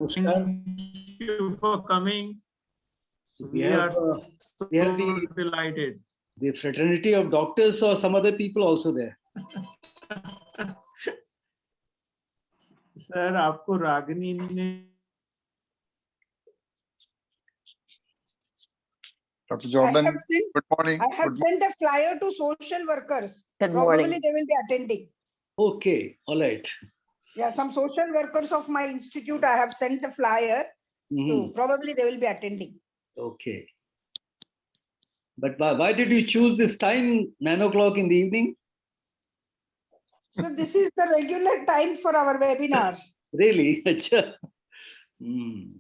Namaskar. Thank you for coming. We have so the delighted. the fraternity of doctors or some other people also there. Sir, आपको रागिनी ने Dr. Jordan, good morning. I have sent a flyer to social workers. Good Probably morning. they will be attending. Okay, all right. Yeah, some social workers of my institute, I have sent the flyer. So probably they will be attending. Okay. But why did you choose this time, 9 o'clock in the evening? So this is the regular time for our webinar. Really? Hmm.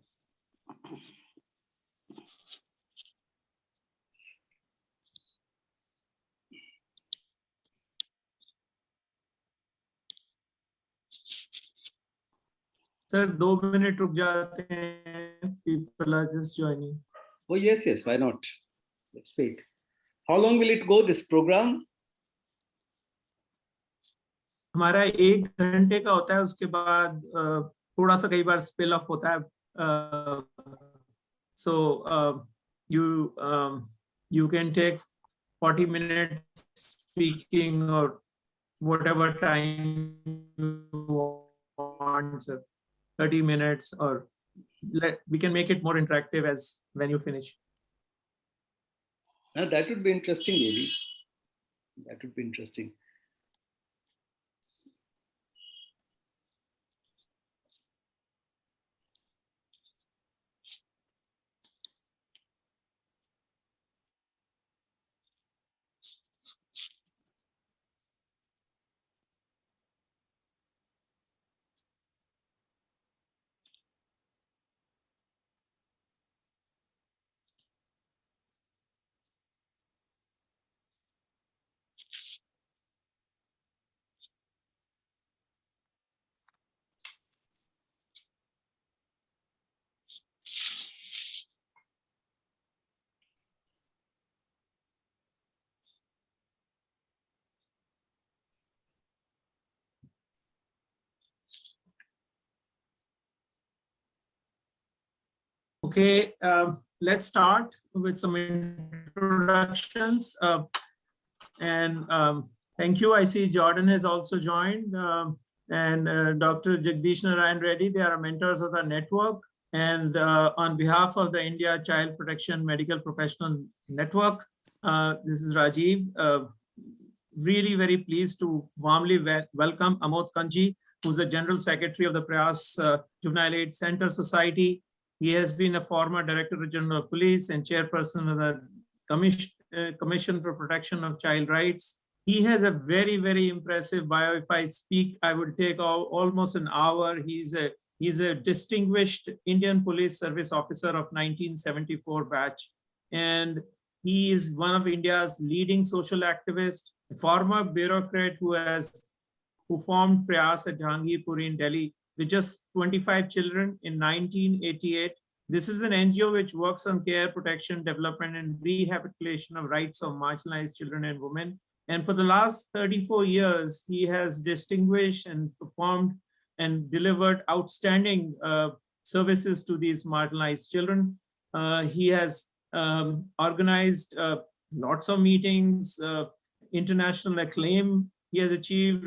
Sir, 2 minute रुक जाते हैं. People are just joining. Oh, yes, yes. Why not? Let's wait. How long will it go, this program? हमारा 1 घंटे का होता है, उसके बाद थोड़ा सा कई बार स्पिल अप होता है. So you can take 40 minutes speaking or whatever time you want, sir. 30 minutes, or we can make it more interactive as when you finish. That would be interesting, really. That would be interesting. Okay, let's start with some introductions. Thank you. I see Jordan has also joined, and Dr. Jagdish Narayan Reddy. They are mentors of the network. And on behalf of the India Child Protection Medical Professional Network, this is Rajeev. Really very pleased to warmly welcome Amod Kanth G, who's the General Secretary of the Prayas Juvenile Aid Center Society. He has been a former Director General of Police and Chairperson of the Commission for Protection of Child Rights. He has a very, very impressive bio. If I speak, I would take almost an hour. He's a distinguished Indian Police Service officer of 1974 batch. And he is one of India's leading social activists, a former bureaucrat who formed Prayas at Jahangirpur in Delhi with just 25 children in 1988. This is an NGO which works on care, protection, development, and rehabilitation of rights of marginalized children and women. And for the last 34 years, he has distinguished and performed and delivered outstanding services to these marginalized children. He has organized lots of meetings, international acclaim he has achieved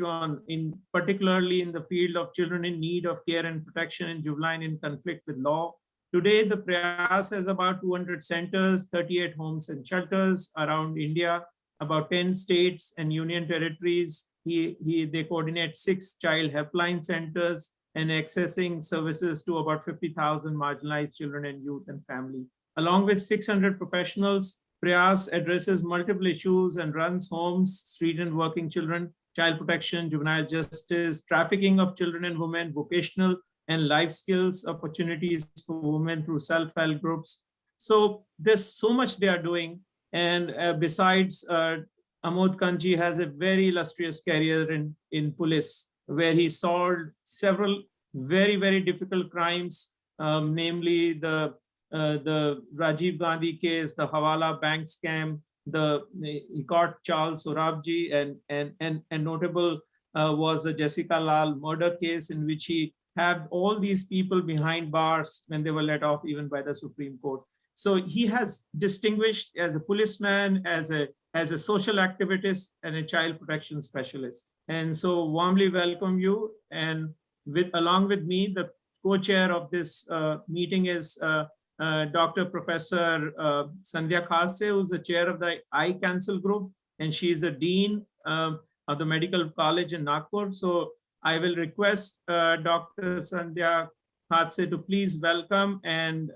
particularly in the field of children in need of care and protection and juvenile in conflict with law. Today, the Prayas has about 200 centers, 38 homes and shelters around India, about 10 states and union territories. They coordinate 6 child helpline centers and accessing services to about 50,000 marginalized children and youth and family. Along with 600 professionals, Prayas addresses multiple issues and runs homes, street and working children, child protection, juvenile justice, trafficking of children and women, vocational and life skills opportunities for women through self-help groups. So there's so much they are doing. And besides, Amod Kanth G has a very illustrious career in police, where he solved several very, very difficult crimes, namely the Rajiv Gandhi case, the Hawala bank scam, he caught Charles Sorabji, and notable was the Jessica Lal murder case, in which he have all these people behind bars when they were let off even by the Supreme Court. So he has distinguished as a policeman, as a social activist, and a child protection specialist. And so warmly welcome you. And along with me, the co-chair of this meeting is Dr. Professor Sandhya Khadse, who's the chair of the CANCL group, and she is the dean of the Medical College in Nagpur. So I will request Dr. Sandhya Khadse to please welcome and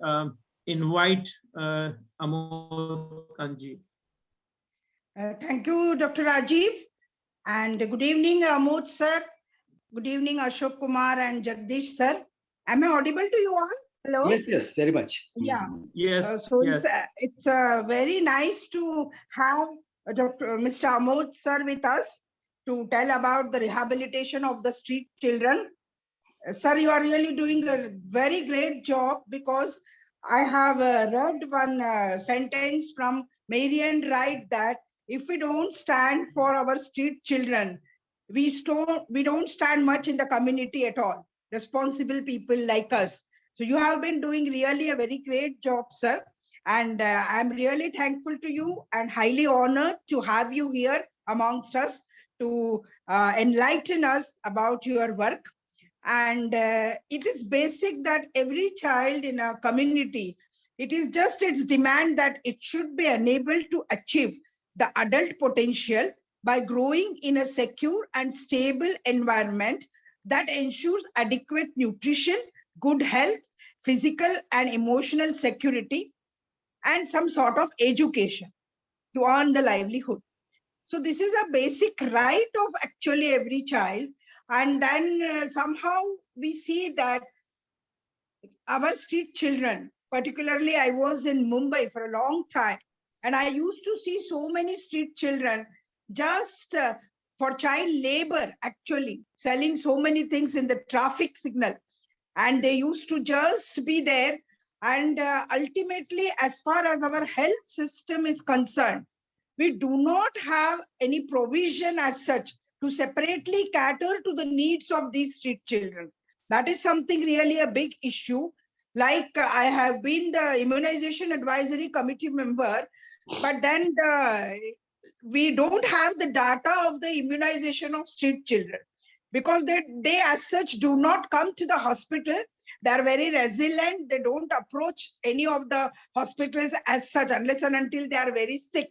invite Amod Kanth G. Thank you, Dr. Rajeev. And good evening, Amod sir. Good evening, Ashok Kumar and Jagdish sir. Am I audible to you all? Hello? Yes, yes, very much. Yeah. Yes, So yes. it's very nice to have Mr. Amod sir with us to tell about the rehabilitation of the street children. Sir, you are really doing a very great job, because I have read one sentence from Marian Wright that if we don't stand for our street children, we don't stand much in the community at all. Responsible people like us. So you have been doing really a very great job, sir. And I'm really thankful to you and highly honored to have you here amongst us to enlighten us about your work. And it is basic that every child in a community, it is just its demand that it should be enabled to achieve the adult potential by growing in a secure and stable environment that ensures adequate nutrition, good health, physical and emotional security, and some sort of education to earn the livelihood. So this is a basic right of actually every child. And then somehow we see that our street children, particularly I was in Mumbai for a long time, and I used to see so many street children just for child labor, actually selling so many things in the traffic signal. And they used to just be there. And ultimately, as far as our health system is concerned, we do not have any provision as such to separately cater to the needs of these street children. That is something really a big issue. Like I have been the immunization advisory committee member, but then we don't have the data of the immunization of street children, because they as such do not come to the hospital. They are very resilient. They don't approach any of the hospitals as such unless and until they are very sick.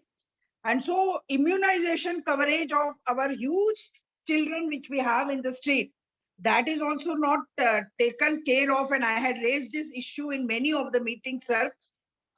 And so immunization coverage of our huge children which we have in the street, that is also not taken care of. And I had raised this issue in many of the meetings, sir.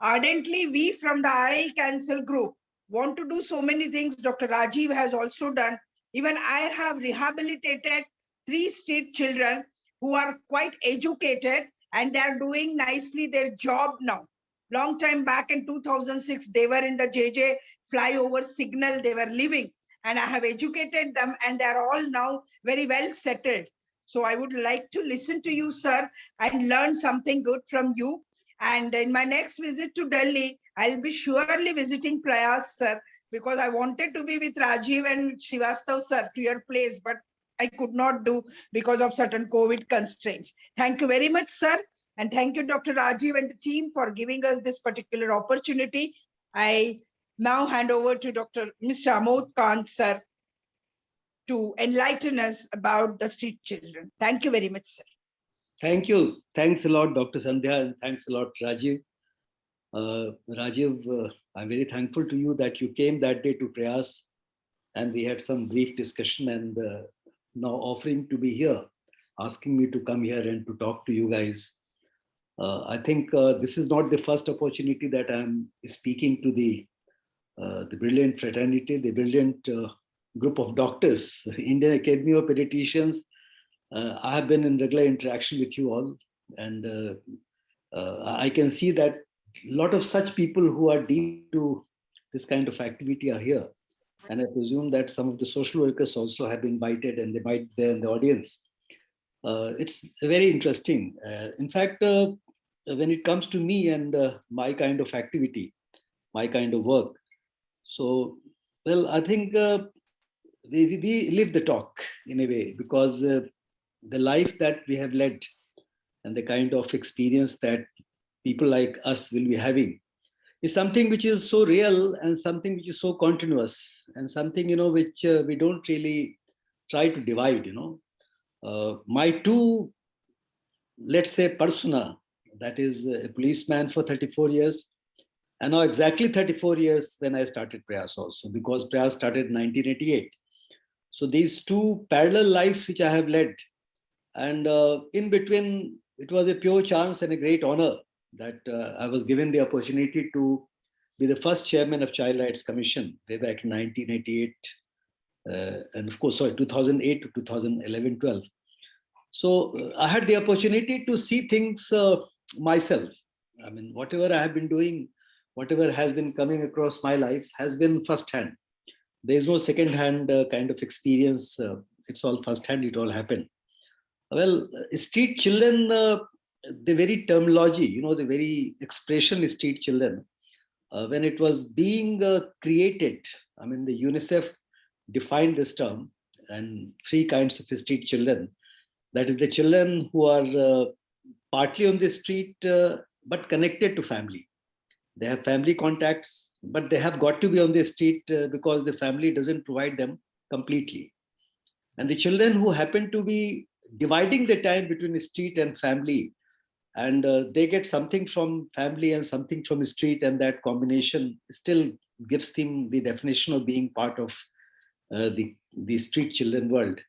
Ardently, we from the CANCL group want to do so many things. Dr. Rajeev has also done. Even I have rehabilitated 3 street children who are quite educated, and they are doing nicely their job now. Long time back in 2006, they were in the JJ flyover signal, they were living, and I have educated them, and they are all now very well settled. So I would like to listen to you, sir, and learn something good from you. And in my next visit to Delhi, I'll be surely visiting Prayas, sir, because I wanted to be with Rajeev and Srivastav, sir, to your place, but I could not do because of certain COVID constraints. Thank you very much, sir. And thank you, Dr. Rajeev and the team, for giving us this particular opportunity. I now hand over to Mr. Amod Kanth, sir, to enlighten us about the street children. Thank you very much, sir. Thank you. Thanks a lot, Dr. Sandhya, and thanks a lot, Rajeev. Rajeev, I'm very thankful to you that you came that day to Prayas, and we had some brief discussion, and now offering to be here, asking me to come here and to talk to you guys. I think this is not the first opportunity that I'm speaking to the brilliant fraternity, the brilliant group of doctors, Indian Academy of Pediatricians. I have been in regular interaction with you all, and I can see that a lot of such people who are deep to this kind of activity are here. And I presume that some of the social workers also have been invited, and they might be there in the audience. It's very interesting. In fact, when it comes to me and my kind of activity, my kind of work, so, well, I think we live the talk in a way, because the life that we have led and the kind of experience that people like us will be having is something which is so real and something which is so continuous and something, which we don't really try to divide, My two, let's say, persona, that is a policeman for 34 years, and now exactly 34 years when I started Prayas also, because Prayas started in 1988. So these two parallel lives which I have led, and in between, it was a pure chance and a great honor that I was given the opportunity to be the first chairman of Child Rights Commission way back in 1988, and of course, sorry, 2008 to 2011-12. So I had the opportunity to see things myself. I mean, whatever I have been doing, whatever has been coming across my life has been firsthand. There is no second-hand kind of experience. It's all firsthand. It all happened. Well, street children, the very terminology, the very expression street children, when it was being created, I mean, the UNICEF defined this term and three kinds of street children. That is the children who are partly on the street, but connected to family. They have family contacts, but they have got to be on the street because the family doesn't provide them completely. And the children who happen to be dividing the time between the street and family, and they get something from family and something from the street, and that combination still gives them the definition of being part of the street children world.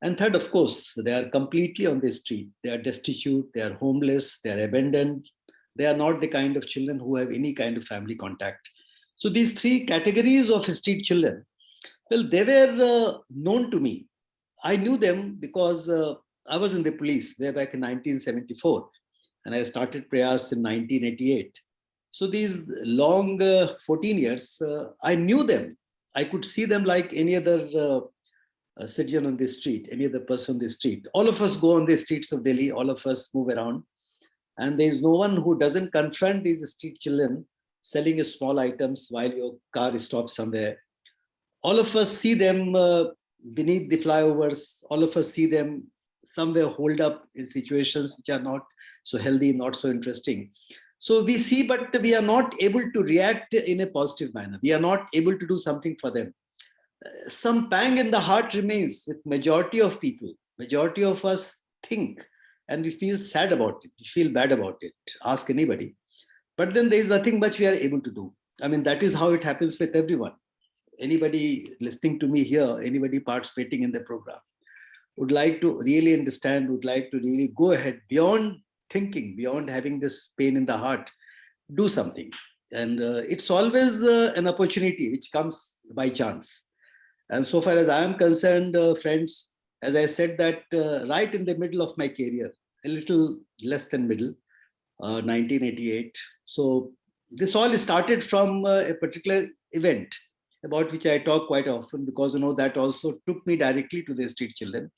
And third, of course, they are completely on the street. They are destitute, they are homeless, they are abandoned. They are not the kind of children who have any kind of family contact. So these three categories of street children, well, they were known to me. I knew them because I was in the police way back in 1974, and I started Prayas in 1988. So these long 14 years, I knew them. I could see them like any other citizen on the street, any other person on the street. All of us go on the streets of Delhi, all of us move around. And there is no one who doesn't confront these street children selling small items while your car stops somewhere. All of us see them beneath the flyovers. All of us see them somewhere holed up in situations which are not so healthy, not so interesting. So we see, but we are not able to react in a positive manner. We are not able to do something for them. Some pang in the heart remains with majority of people. Majority of us think, and we feel sad about it. We feel bad about it. Ask anybody. But then there is nothing much we are able to do. I mean, that is how it happens with everyone. Anybody listening to me here, anybody participating in the program, would like to really understand, would like to really go ahead beyond thinking, beyond having this pain in the heart, do something. And it's always an opportunity which comes by chance. And so far as I am concerned, friends, as I said that right in the middle of my career, a little less than middle, 1988. So this all started from a particular event about which I talk quite often because, that also took me directly to the street children.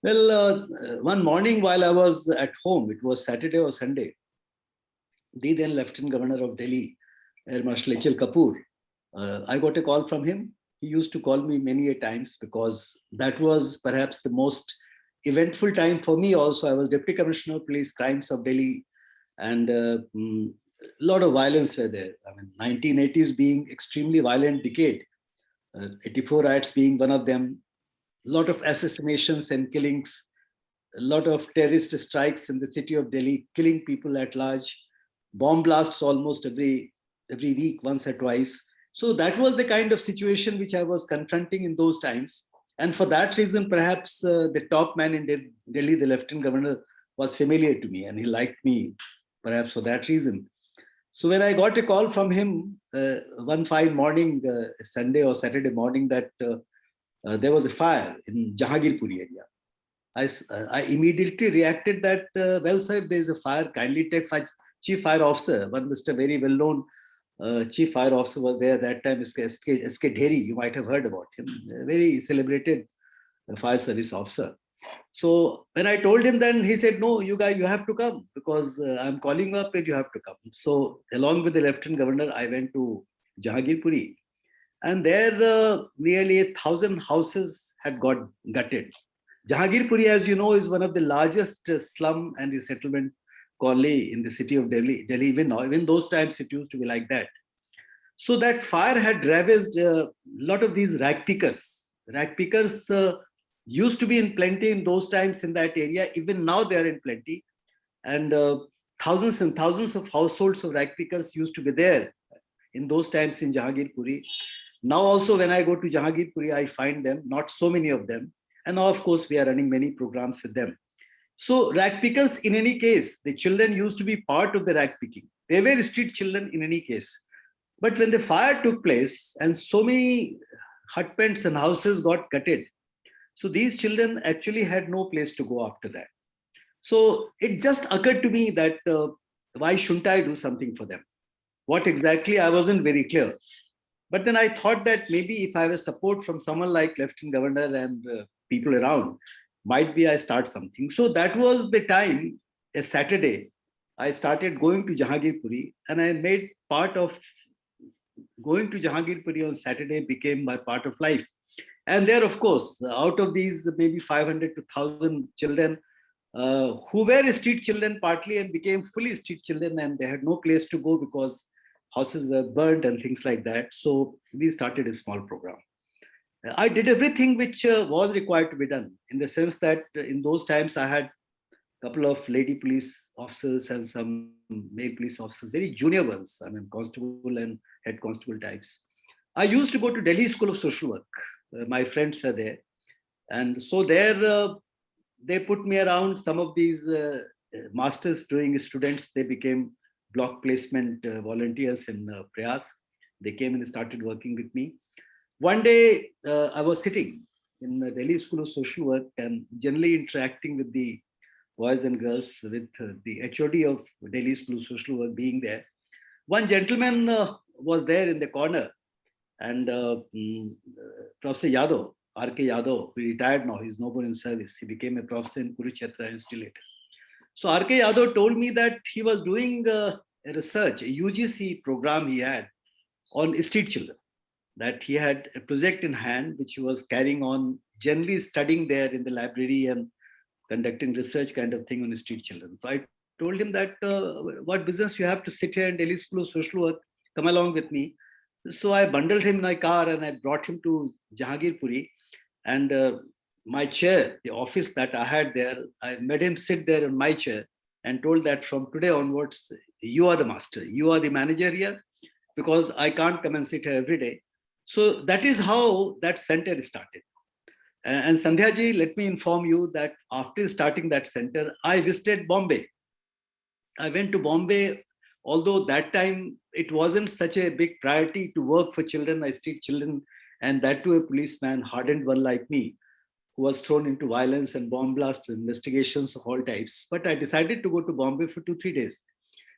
Well, one morning while I was at home, it was Saturday or Sunday, the then Lieutenant Governor of Delhi, Air Marshal H.L. Kapoor, I got a call from him. He used to call me many a times because that was perhaps the most eventful time for me also. I was Deputy Commissioner of Police Crimes of Delhi, and a lot of violence were there. I mean, 1980s being extremely violent decade, 84 riots being one of them, a lot of assassinations and killings, a lot of terrorist strikes in the city of Delhi, killing people at large, bomb blasts almost every week, once or twice. So that was the kind of situation which I was confronting in those times. And for that reason, perhaps the top man in Delhi, the Lieutenant Governor, was familiar to me and he liked me, perhaps for that reason. So when I got a call from him one fine morning, Sunday or Saturday morning, that there was a fire in Jahangirpuri area. I immediately reacted that, well, sir, if there is a fire, kindly take Chief Fire Officer, one Mr. very well-known Chief Fire Officer was there that time, S.K. Dheri, you might have heard about him, a very celebrated fire service officer. So when I told him, then he said, no, you guys, you have to come because I'm calling you up and you have to come. So along with the Lieutenant Governor, I went to Jahangirpuri, and there nearly 1,000 houses had got gutted. Jahangirpuri, as you know, is one of the largest slum and resettlement colony in the city of Delhi. Even now, even those times, it used to be like that. So that fire had ravaged a lot of these rag pickers. Rag pickers used to be in plenty in those times in that area. Even now, they are in plenty. And thousands and thousands of households of rag pickers used to be there in those times in Jahangirpuri. Now also when I go to Jahangirpuri, I find them, not so many of them. And now, of course, we are running many programs with them. So rag pickers, in any case, the children used to be part of the rag picking. They were street children in any case. But when the fire took place and so many hut pens and houses got gutted, so these children actually had no place to go after that. So it just occurred to me that why shouldn't I do something for them? What exactly, I wasn't very clear. But then I thought that maybe if I have a support from someone like Lieutenant Governor and people around, might be I start something. So that was the time, a Saturday, I started going to Jahangirpuri, and I made part of going to Jahangirpuri on Saturday became my part of life. And there, of course, out of these maybe 500 to 1,000 children who were street children partly and became fully street children, and they had no place to go because houses were burned and things like that. So we started a small program. I did everything which was required to be done, in the sense that in those times I had a couple of lady police officers and some male police officers, very junior ones, I mean constable and head constable types. I used to go to Delhi School of Social Work. My friends were there. And so there they put me around some of these masters doing students. They became block placement volunteers in Prayas. They came and started working with me. One day I was sitting in the Delhi School of Social Work and generally interacting with the boys and girls, with the HOD of Delhi School of Social Work being there. One gentleman was there in the corner, and Professor Yadav, R.K. Yadav, who retired now, he's no more in service. He became a professor in Kurukshetra Institute later. So R.K. Yadav told me that he was doing a research, a UGC program he had on street children, that he had a project in hand which he was carrying on, generally studying there in the library and conducting research kind of thing on street children. So I told him that what business you have to sit here in Delhi School of Social Work, come along with me. So I bundled him in my car and I brought him to Jahangirpuri, and my chair, the office that I had there, I made him sit there in my chair and told that from today onwards, you are the master, you are the manager here, because I can't come and sit here every day. So that is how that center started. And Sandhya ji, let me inform you that after starting that center, I visited Bombay. I went to Bombay, although that time it wasn't such a big priority to work for children, street children, and that to a policeman, hardened one like me, who was thrown into violence and bomb blasts, investigations of all types. But I decided to go to Bombay for 2-3 days.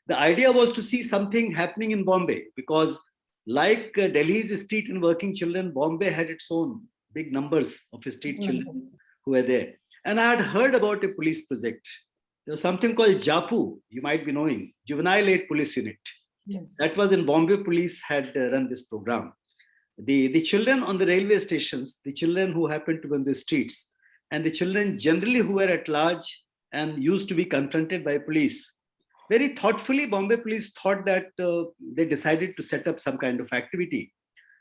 The idea was to see something happening in Bombay, because like Delhi's street and working children, Bombay had its own big numbers of street children who were there. And I had heard about a police project. There was something called JAPU, you might be knowing, Juvenile Aid Police Unit. Yes. That was in Bombay. Police had run this program. The children on the railway stations, the children who happened to be on the streets, and the children generally who were at large and used to be confronted by police. Very thoughtfully, Bombay police thought that they decided to set up some kind of activity.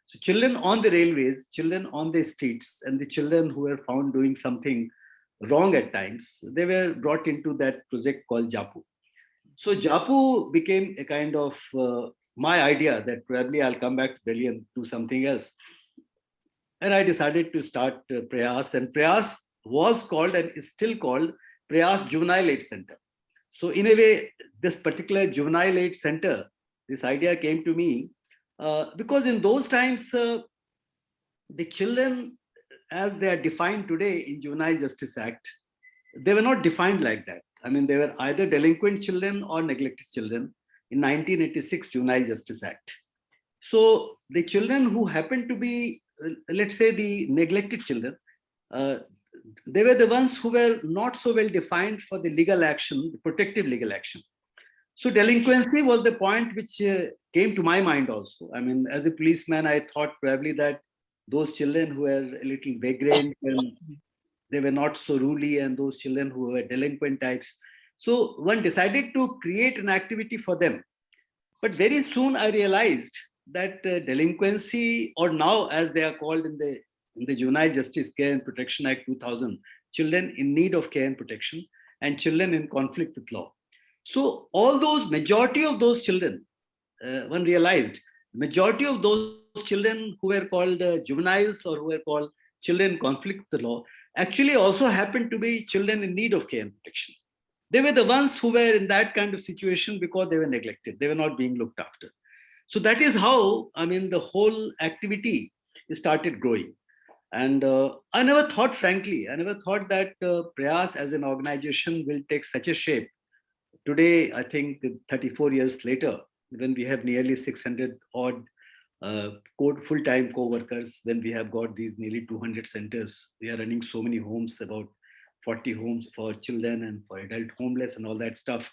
So children on the railways, children on the streets, and the children who were found doing something wrong at times, they were brought into that project called JAPU. So JAPU became a kind of my idea that probably I'll come back to Delhi and do something else. And I decided to start Prayas, and Prayas was called and is still called Prayas Juvenile Aid Center. So in a way, this particular Juvenile Aid Center, this idea came to me because in those times, the children, as they are defined today in Juvenile Justice Act, they were not defined like that. I mean, they were either delinquent children or neglected children in 1986 Juvenile Justice Act. So the children who happened to be, let's say, the neglected children, they were the ones who were not so well defined for the legal action, the protective legal action. So delinquency was the point which came to my mind also. I mean, as a policeman, I thought probably that those children who were a little vagrant and they were not so ruly, and those children who were delinquent types. So one decided to create an activity for them. But very soon I realized that delinquency, or now as they are called in the Juvenile Justice Care and Protection Act 2000, children in need of care and protection, and children in conflict with law. So all those, majority of those children, one realized, majority of those children who were called juveniles, or who were called children in conflict with the law, actually also happened to be children in need of care and protection. They were the ones who were in that kind of situation because they were neglected. They were not being looked after. So that is how, I mean, the whole activity started growing. And I never thought, frankly, I never thought that Prayas as an organization will take such a shape. Today, I think 34 years later, when we have nearly 600 odd full-time co-workers, when we have got these nearly 200 centers, we are running so many homes, about 40 homes for children and for adult homeless and all that stuff,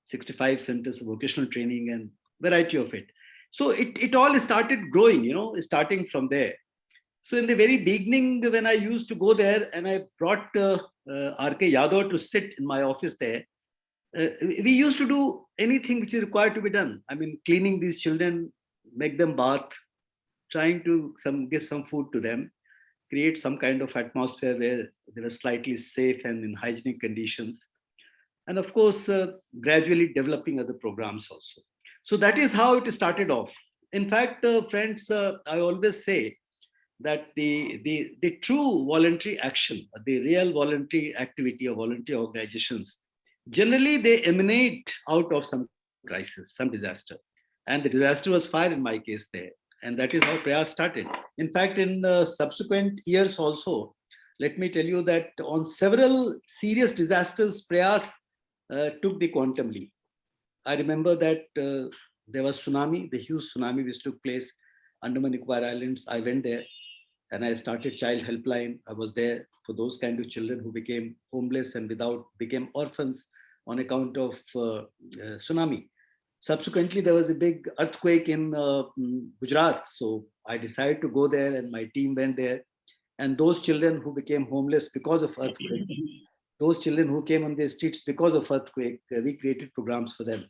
65 centers of vocational training and variety of it. So it all started growing, starting from there. So in the very beginning, when I used to go there and I brought R.K. Yadav to sit in my office there, we used to do anything which is required to be done. I mean, cleaning these children, make them bath, trying to give some food to them, create some kind of atmosphere where they were slightly safe and in hygienic conditions. And of course, gradually developing other programs also. So that is how it started off. In fact, friends, I always say that the true voluntary action, the real voluntary activity of voluntary organizations, generally they emanate out of some crisis, some disaster. And the disaster was fire in my case there. And that is how Prayas started. In fact, in subsequent years also, let me tell you that on several serious disasters, Prayas took the quantum leap. I remember that there was tsunami, the huge tsunami which took place Andaman Nicobar Islands. I went there and I started Child Helpline. I was there for those kind of children who became homeless and became orphans on account of tsunami. Subsequently, there was a big earthquake in Gujarat. So I decided to go there and my team went there. And those children who became homeless because of earthquake, those children who came on the streets because of earthquake, we created programs for them.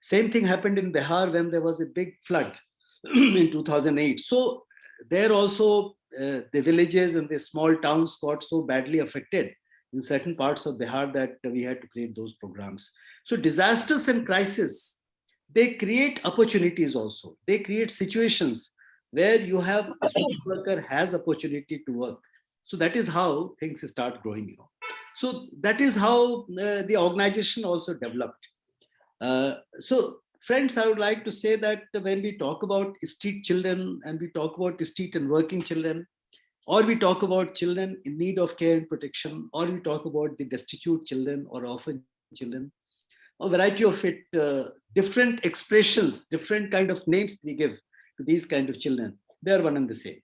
Same thing happened in Bihar when there was a big flood in 2008. So there also the villages and the small towns got so badly affected in certain parts of Bihar that we had to create those programs. So disasters and crisis, they create opportunities also. They create situations where you have a social worker has opportunity to work. So that is how things start growing. So that is how the organization also developed. So friends, I would like to say that when we talk about street children and we talk about street and working children, or we talk about children in need of care and protection, or we talk about the destitute children or orphan children, a variety of it, different expressions, different kind of names we give to these kind of children, they are one and the same.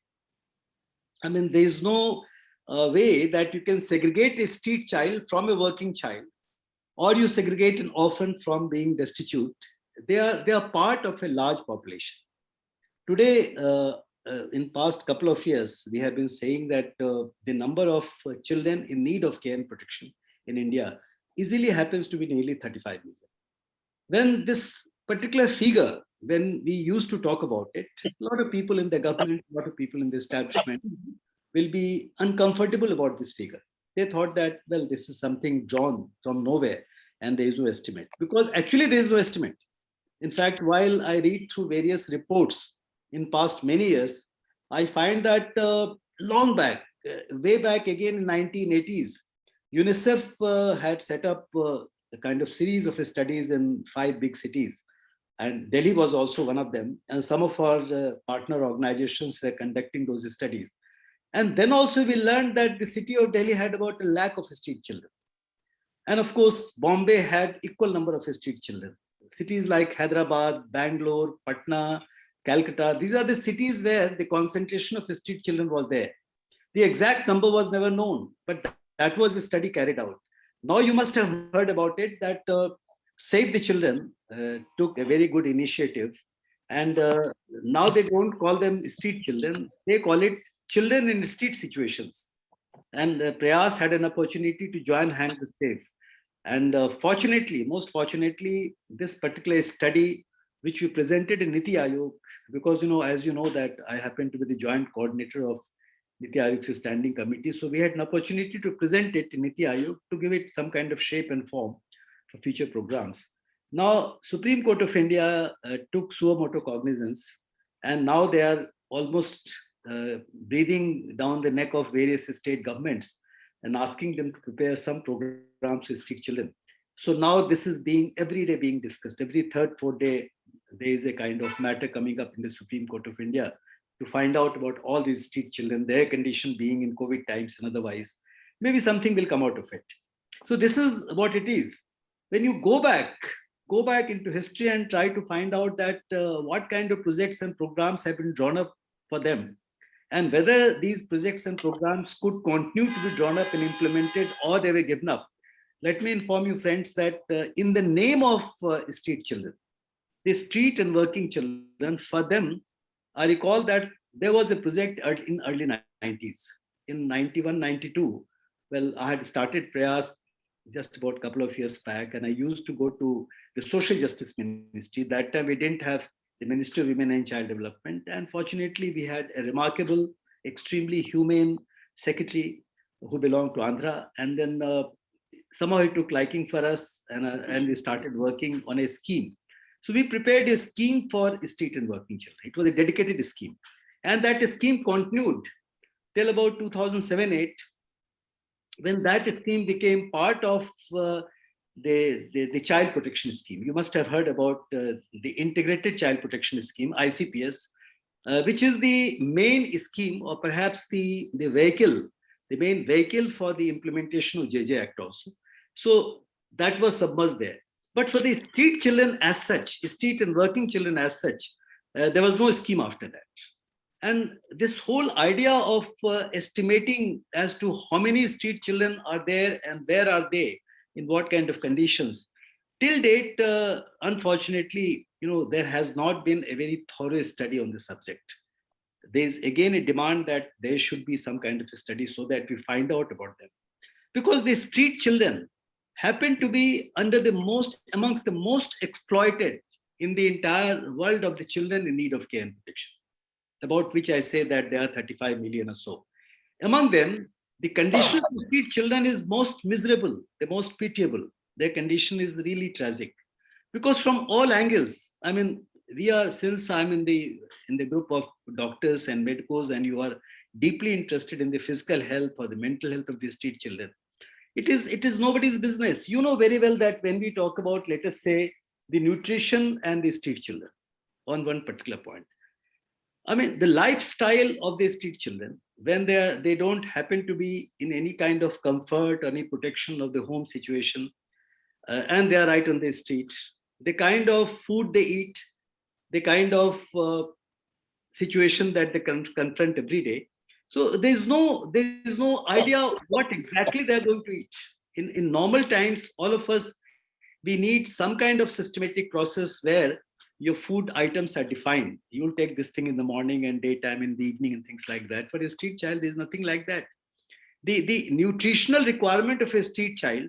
I mean, there is no way that you can segregate a street child from a working child, or you segregate an orphan from being destitute. They are part of a large population. Today, in past couple of years, we have been saying that the number of children in need of care and protection in India easily happens to be nearly 35 million. When this particular figure, when we used to talk about it, a lot of people in the government, a lot of people in the establishment will be uncomfortable about this figure. They thought that, well, this is something drawn from nowhere and there is no estimate. Because actually there is no estimate. In fact, while I read through various reports in past many years, I find that long back, way back again in 1980s, UNICEF had set up a kind of series of studies in 5 big cities. And Delhi was also one of them. And some of our partner organizations were conducting those studies. And then also we learned that the city of Delhi had about 1 lakh of street children. And of course, Bombay had equal number of street children. Cities like Hyderabad, Bangalore, Patna, Calcutta, these are the cities where the concentration of street children was there. The exact number was never known, but that was a study carried out. Now you must have heard about it that Save the Children took a very good initiative. And now they don't call them street children, they call it children in street situations. And Prayas had an opportunity to join hand with Seth. And fortunately, most fortunately, this particular study, which we presented in Niti Aayog, because, as you know, that I happen to be the joint coordinator of Niti Aayog's standing committee. So we had an opportunity to present it in Niti Aayog to give it some kind of shape and form for future programs. Now, Supreme Court of India took suo motu cognizance, and now they are almost breathing down the neck of various state governments and asking them to prepare some programs to street children. So now this is every day being discussed. Every third, fourth day, there is a kind of matter coming up in the Supreme Court of India to find out about all these street children, their condition being in COVID times and otherwise. Maybe something will come out of it. So this is what it is. When you go back into history and try to find out that what kind of projects and programs have been drawn up for them, and whether these projects and programs could continue to be drawn up and implemented or they were given up. Let me inform you, friends, that in the name of street children, the street and working children, for them, I recall that there was a project in early 90s, in 91, 92. Well, I had started Prayas just about a couple of years back, and I used to go to the Social Justice Ministry. That time we didn't have the Ministry of Women and Child Development. And fortunately, we had a remarkable, extremely humane secretary who belonged to Andhra. And then somehow he took liking for us, and we started working on a scheme. So we prepared a scheme for street and working children. It was a dedicated scheme. And that scheme continued till about 2007-8, when that scheme became part of the child protection scheme. You must have heard about the integrated child protection scheme, ICPS, which is the main scheme, or perhaps the main vehicle for the implementation of JJ Act also. So that was submerged there. But for the street children as such, street and working children as such, there was no scheme after that. And this whole idea of estimating as to how many street children are there and where are they, in what kind of conditions, till date, unfortunately, there has not been a very thorough study on the subject. There is again a demand that there should be some kind of a study so that we find out about them. Because the street children happen to be amongst the most exploited in the entire world of the children in need of care and protection, about which I say that there are 35 million or so. Among them, the condition of the street children is most miserable, the most pitiable. Their condition is really tragic. Because from all angles, I mean, since I'm in the group of doctors and medicos, and you are deeply interested in the physical health or the mental health of the street children, it is nobody's business. You know very well that when we talk about, let us say, the nutrition and the street children on one particular point, I mean, the lifestyle of the street children, when they don't happen to be in any kind of comfort or any protection of the home situation, and they are right on the street, the kind of food they eat, the kind of situation that they confront every day. So there is no idea what exactly they are going to eat. In normal times, all of us, we need some kind of systematic process where your food items are defined. You'll take this thing in the morning and daytime, in the evening, and things like that. For a street child, there's nothing like that. The nutritional requirement of a street child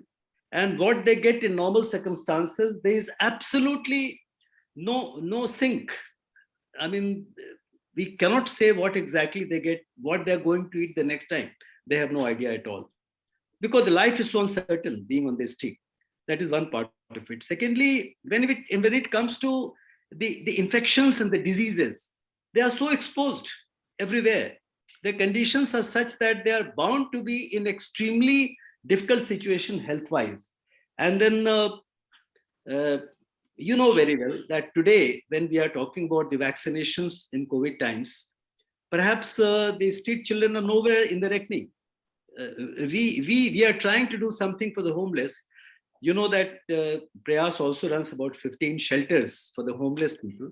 and what they get in normal circumstances, there is absolutely no sync. I mean, we cannot say what exactly they get, what they're going to eat the next time. They have no idea at all. Because the life is so uncertain being on the street. That is one part of it. Secondly, when it comes to the infections and the diseases, they are so exposed everywhere. Their conditions are such that they are bound to be in extremely difficult situation health-wise. And then, you know very well that today, when we are talking about the vaccinations in COVID times, perhaps the street children are nowhere in the reckoning. We are trying to do something for the homeless. You know that Prayas also runs about 15 shelters for the homeless people.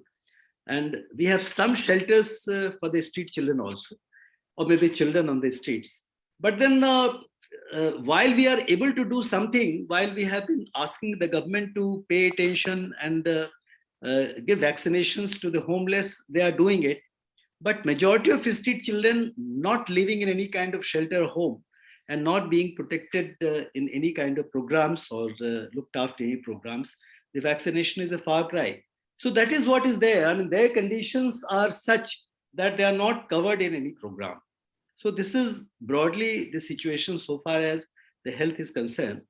And we have some shelters for the street children also, or maybe children on the streets. But then while we are able to do something, while we have been asking the government to pay attention and give vaccinations to the homeless, they are doing it. But majority of street children not living in any kind of shelter or home, and not being protected in any kind of programs or looked after any programs, the vaccination is a far cry. So that is what is there. I mean, their conditions are such that they are not covered in any program. So this is broadly the situation so far as the health is concerned.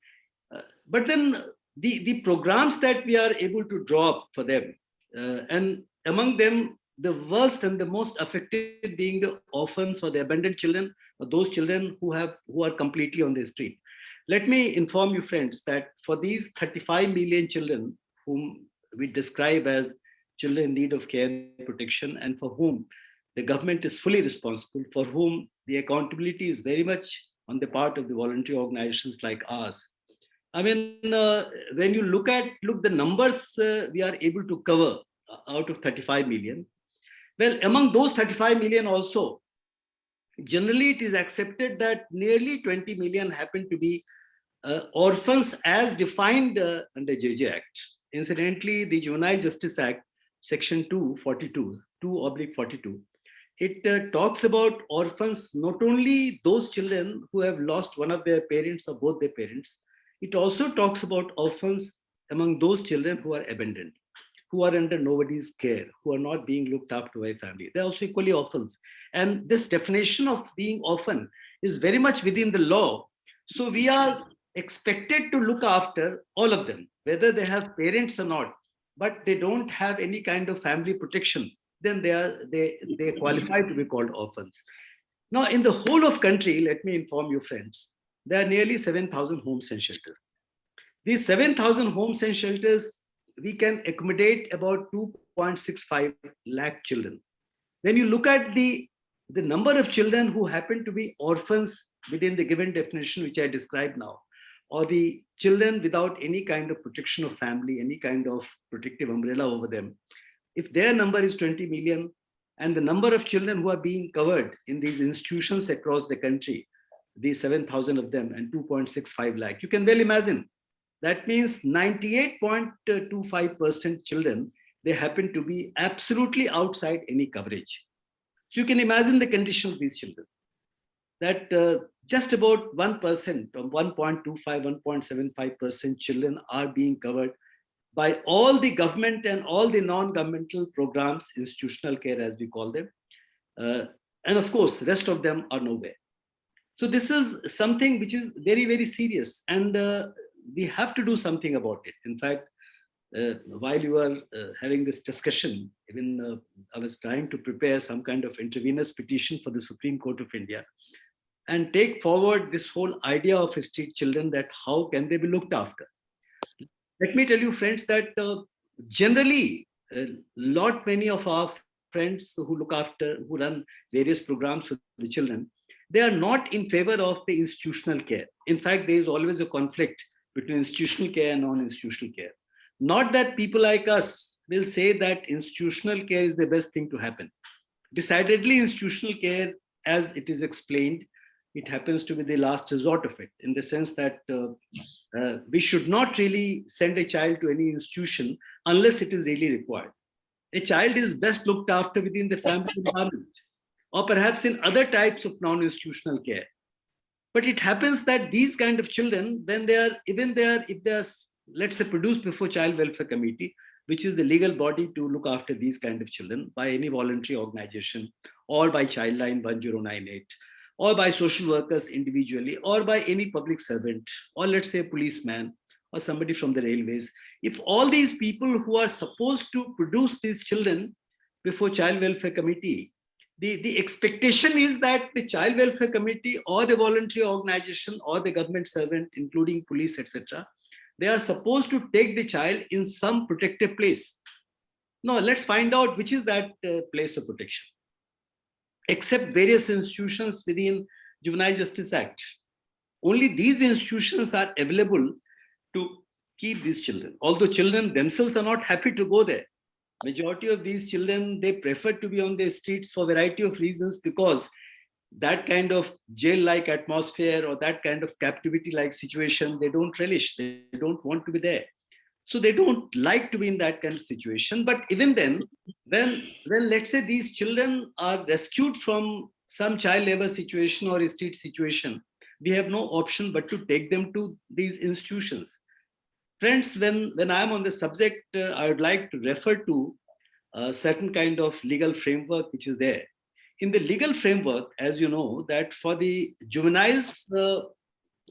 But then the programs that we are able to draw up for them, and among them, the worst and the most affected being the orphans or the abandoned children, or those children who are completely on the street. Let me inform you, friends, that for these 35 million children whom we describe as children in need of care and protection, and for whom the government is fully responsible, for whom the accountability is very much on the part of the voluntary organizations like ours. I mean, when you look the numbers we are able to cover out of 35 million. Well, among those 35 million also, generally it is accepted that nearly 20 million happen to be orphans as defined under JJ Act. Incidentally, the Juvenile Justice Act, Section 2/42, it talks about orphans, not only those children who have lost one of their parents or both their parents, it also talks about orphans among those children who are abandoned, who are under nobody's care, who are not being looked after by family. They're also equally orphans. And this definition of being orphan is very much within the law. So we are expected to look after all of them, whether they have parents or not, but they don't have any kind of family protection, then they qualify to be called orphans. Now, in the whole of country, let me inform you, friends, there are nearly 7,000 homes and shelters. These 7,000 homes and shelters, we can accommodate about 2.65 lakh children. When you look at the number of children who happen to be orphans within the given definition, which I described now, or the children without any kind of protection of family, any kind of protective umbrella over them, if their number is 20 million, and the number of children who are being covered in these institutions across the country, these 7,000 of them and 2.65 lakh, you can well imagine. That means 98.25% children, they happen to be absolutely outside any coverage. So you can imagine the condition of these children. That just about 1% or 1.25, 1.75% children are being covered by all the government and all the non-governmental programs, institutional care as we call them. And of course, rest of them are nowhere. So this is something which is very, very serious, and we have to do something about it. In fact, while you are having this discussion, even I was trying to prepare some kind of intravenous petition for the Supreme Court of India and take forward this whole idea of street children, that how can they be looked after. Let me tell you, friends, that generally, many of our friends who run various programs for the children, they are not in favor of the institutional care. In fact, there is always a conflict between institutional care and non-institutional care. Not that people like us will say that institutional care is the best thing to happen. Decidedly, institutional care, as it is explained, it happens to be the last resort of it, in the sense that we should not really send a child to any institution unless it is really required. A child is best looked after within the family environment, or perhaps in other types of non-institutional care. But it happens that these kind of children, when if they are, let's say, produced before Child Welfare Committee, which is the legal body to look after these kind of children, by any voluntary organization, or by Childline 1098, or by social workers individually, or by any public servant, or let's say a policeman, or somebody from the railways. If all these people who are supposed to produce these children before Child Welfare Committee, the expectation is that the Child Welfare Committee or the voluntary organization or the government servant, including police, etc., they are supposed to take the child in some protected place. Now, let's find out which is that place of protection. Except various institutions within Juvenile Justice Act, only these institutions are available to keep these children. Although children themselves are not happy to go there. Majority of these children, they prefer to be on the streets for a variety of reasons, because that kind of jail-like atmosphere or that kind of captivity-like situation, they don't relish. They don't want to be there. So they don't like to be in that kind of situation. But even then, when let's say these children are rescued from some child labor situation or a street situation, we have no option but to take them to these institutions. Friends, when I am on the subject, I would like to refer to a certain kind of legal framework which is there. In the legal framework, as you know, that for the juveniles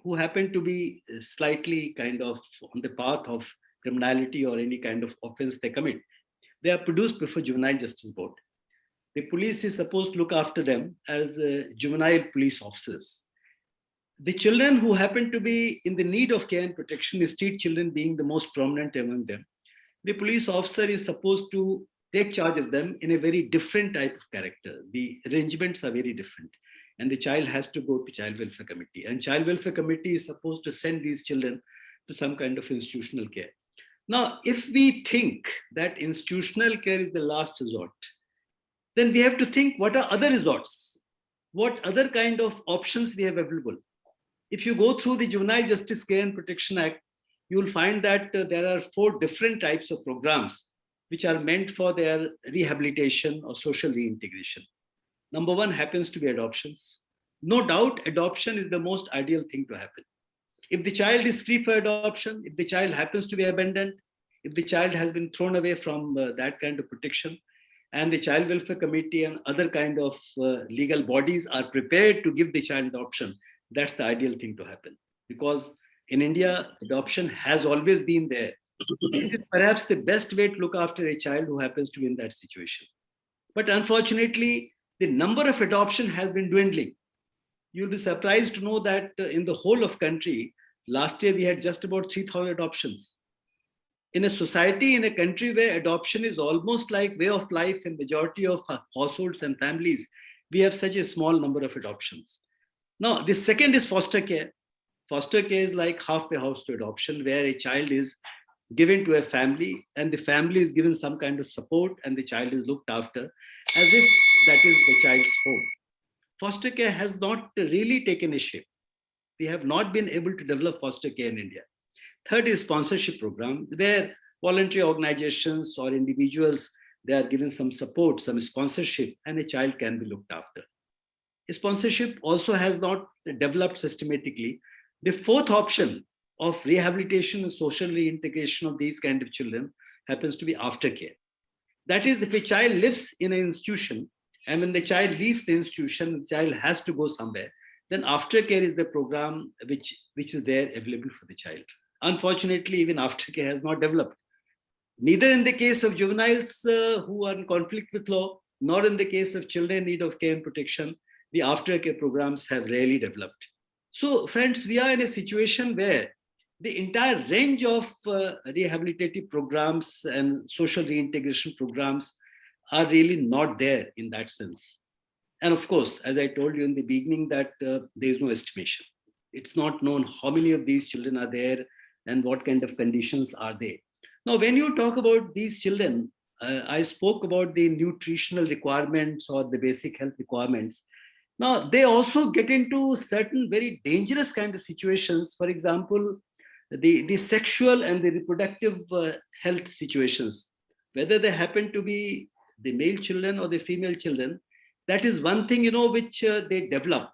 who happen to be slightly kind of on the path of criminality or any kind of offense they commit, they are produced before Juvenile Justice Board. The police is supposed to look after them as juvenile police officers. The children who happen to be in the need of care and protection, the street children being the most prominent among them, the police officer is supposed to take charge of them in a very different type of character. The arrangements are very different. And the child has to go to Child Welfare Committee. And Child Welfare Committee is supposed to send these children to some kind of institutional care. Now, if we think that institutional care is the last resort, then we have to think what are other resorts? What other kind of options we have available? If you go through the Juvenile Justice Care and Protection Act, you will find that there are 4 different types of programs which are meant for their rehabilitation or social reintegration. Number 1 happens to be adoptions. No doubt, adoption is the most ideal thing to happen. If the child is free for adoption, if the child happens to be abandoned, if the child has been thrown away from that kind of protection, and the Child Welfare Committee and other kind of legal bodies are prepared to give the child adoption, that's the ideal thing to happen. Because in India, adoption has always been there. It is perhaps the best way to look after a child who happens to be in that situation. But unfortunately, the number of adoption has been dwindling. You'll be surprised to know that in the whole of country, last year we had just about 3,000 adoptions. In a society, in a country where adoption is almost like way of life in majority of households and families, we have such a small number of adoptions. Now, the second is foster care. Foster care is like halfway house to adoption, where a child is given to a family and the family is given some kind of support and the child is looked after as if that is the child's home. Foster care has not really taken a shape. We have not been able to develop foster care in India. Third is sponsorship program, where voluntary organizations or individuals, they are given some support, some sponsorship, and a child can be looked after. Sponsorship also has not developed systematically. The fourth option of rehabilitation and social reintegration of these kind of children happens to be aftercare. That is, if a child lives in an institution and when the child leaves the institution, the child has to go somewhere, then aftercare is the program which is there available for the child. Unfortunately, even aftercare has not developed. Neither in the case of juveniles who are in conflict with law, nor in the case of children in need of care and protection, the aftercare programs have rarely developed. So, friends, we are in a situation where the entire range of rehabilitative programs and social reintegration programs are really not there in that sense. And of course, as I told you in the beginning, that there is no estimation. It's not known how many of these children are there and what kind of conditions are they. Now, when you talk about these children, I spoke about the nutritional requirements or the basic health requirements. Now, they also get into certain very dangerous kind of situations. For example, the sexual and the reproductive health situations, whether they happen to be the male children or the female children, that is one thing, which they develop.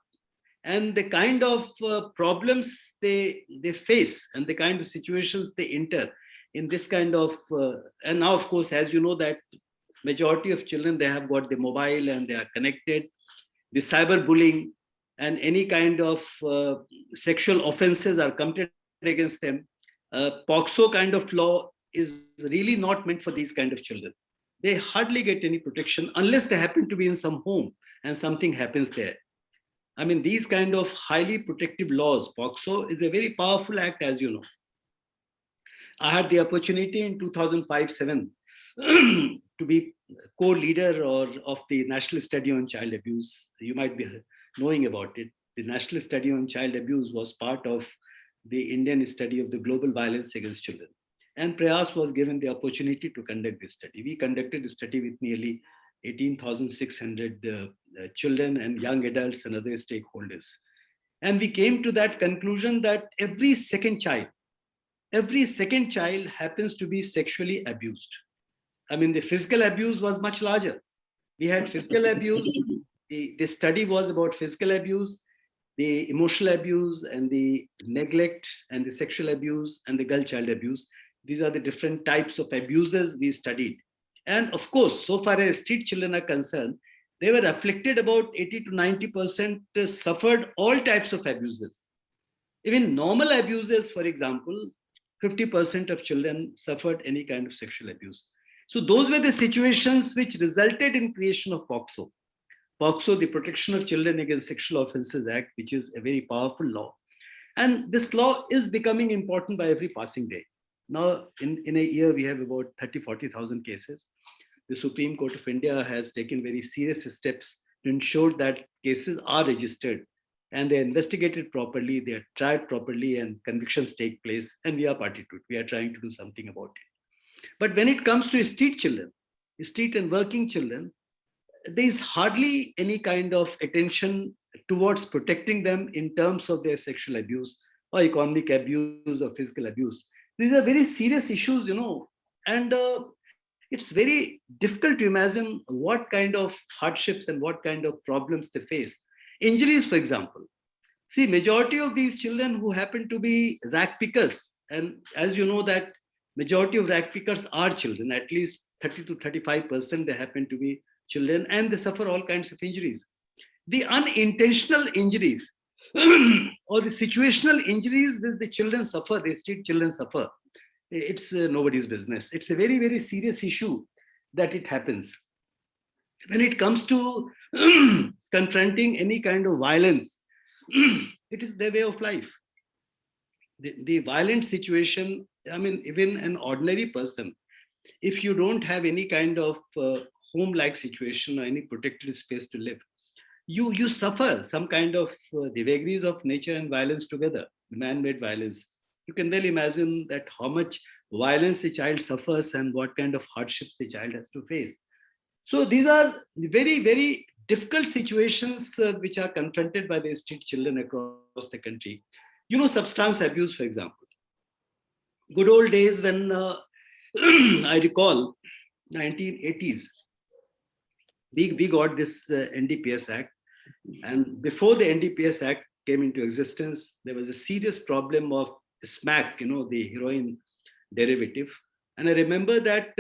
And the kind of problems they face and the kind of situations they enter in this kind of, and now, of course, as you know, that majority of children, they have got the mobile and they are connected, the cyberbullying and any kind of sexual offenses are committed against them. POCSO kind of law is really not meant for these kind of children. They hardly get any protection unless they happen to be in some home and something happens there. I mean, these kind of highly protective laws, POCSO is a very powerful act, as you know. I had the opportunity in 2005-07 to be co-leader of the National Study on Child Abuse. You might be knowing about it. The National Study on Child Abuse was part of the Indian study of the global violence against children. And Prayas was given the opportunity to conduct this study. We conducted a study with nearly 18,600 children and young adults and other stakeholders. And we came to that conclusion that every second child happens to be sexually abused. I mean, the physical abuse was much larger. We had physical abuse. The study was about physical abuse. the emotional abuse and the neglect and the sexual abuse and the girl child abuse. These are the different types of abuses we studied. And of course, so far as street children are concerned, they were afflicted about 80 to 90% suffered all types of abuses. Even normal abuses, for example, 50% of children suffered any kind of sexual abuse. So those were the situations which resulted in creation of POCSO. POCSO, the Protection of Children Against Sexual Offences Act, which is a very powerful law. And this law is becoming important by every passing day. Now, in a year, we have about 30, 40,000 cases. The Supreme Court of India has taken very serious steps to ensure that cases are registered and they're investigated properly, they are tried properly, and convictions take place, and we are party to it. We are trying to do something about it. But when it comes to street children, street and working children, there is hardly any kind of attention towards protecting them in terms of their sexual abuse or economic abuse or physical abuse. These are very serious issues, and it's very difficult to imagine what kind of hardships and what kind of problems they face. Injuries, for example. See, majority of these children who happen to be rack pickers, and as you know that majority of rack pickers are children, at least 30 to 35% they happen to be children, and they suffer all kinds of injuries. The unintentional injuries or the situational injuries that the children suffer, the street children suffer, it's nobody's business. It's a very, very serious issue that it happens. When it comes to confronting any kind of violence, it is their way of life. The violent situation, even an ordinary person, if you don't have any kind of home-like situation or any protected space to live, you suffer some kind of the vagaries of nature and violence together, man-made violence. You can well imagine that how much violence the child suffers and what kind of hardships the child has to face. So these are very, very difficult situations which are confronted by the street children across the country. Substance abuse, for example. Good old days when I recall 1980s, we got this NDPS Act. And before the NDPS Act came into existence, there was a serious problem of smack, the heroin derivative. And I remember that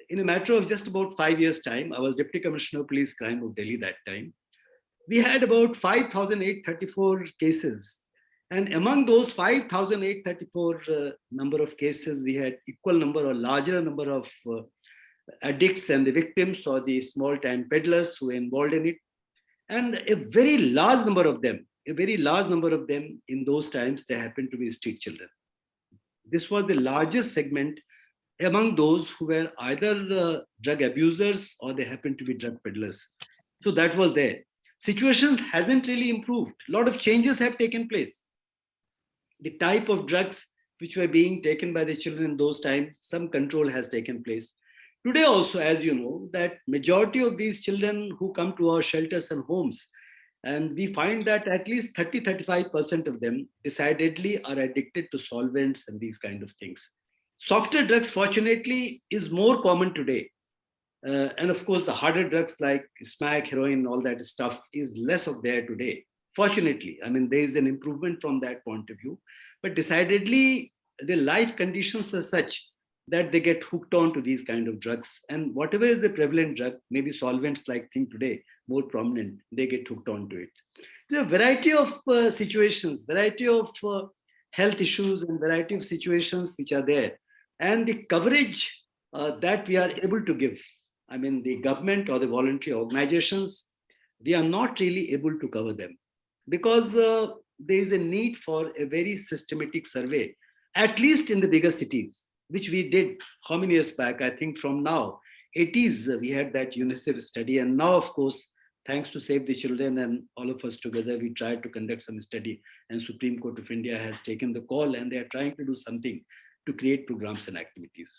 in a matter of just about 5 years' time, I was Deputy Commissioner of Police Crime of Delhi that time. We had about 5,834 cases. And among those 5,834 number of cases, we had equal number or larger number of addicts and the victims or the small-time peddlers who were involved in it. And a very large number of them in those times, they happened to be street children. This was the largest segment among those who were either drug abusers or they happened to be drug peddlers. So that was there. Situation hasn't really improved. A lot of changes have taken place. The type of drugs which were being taken by the children in those times, some control has taken place. Today also, as you know, that majority of these children who come to our shelters and homes, and we find that at least 30-35% of them decidedly are addicted to solvents and these kind of things. Softer drugs, fortunately, is more common today. And of course, the harder drugs like smack, heroin, all that stuff is less of there today. Fortunately, there is an improvement from that point of view. But decidedly, the life conditions are such that they get hooked on to these kind of drugs. And whatever is the prevalent drug, maybe solvents like thing today, more prominent, they get hooked on to it. There are a variety of situations, variety of health issues and variety of situations which are there. And the coverage that we are able to give, the government or the voluntary organizations, we are not really able to cover them because there is a need for a very systematic survey, at least in the bigger cities, which we did how many years back? I think from now, 80s, we had that UNICEF study. And now, of course, thanks to Save the Children and all of us together, we tried to conduct some study, and Supreme Court of India has taken the call and they are trying to do something to create programs and activities.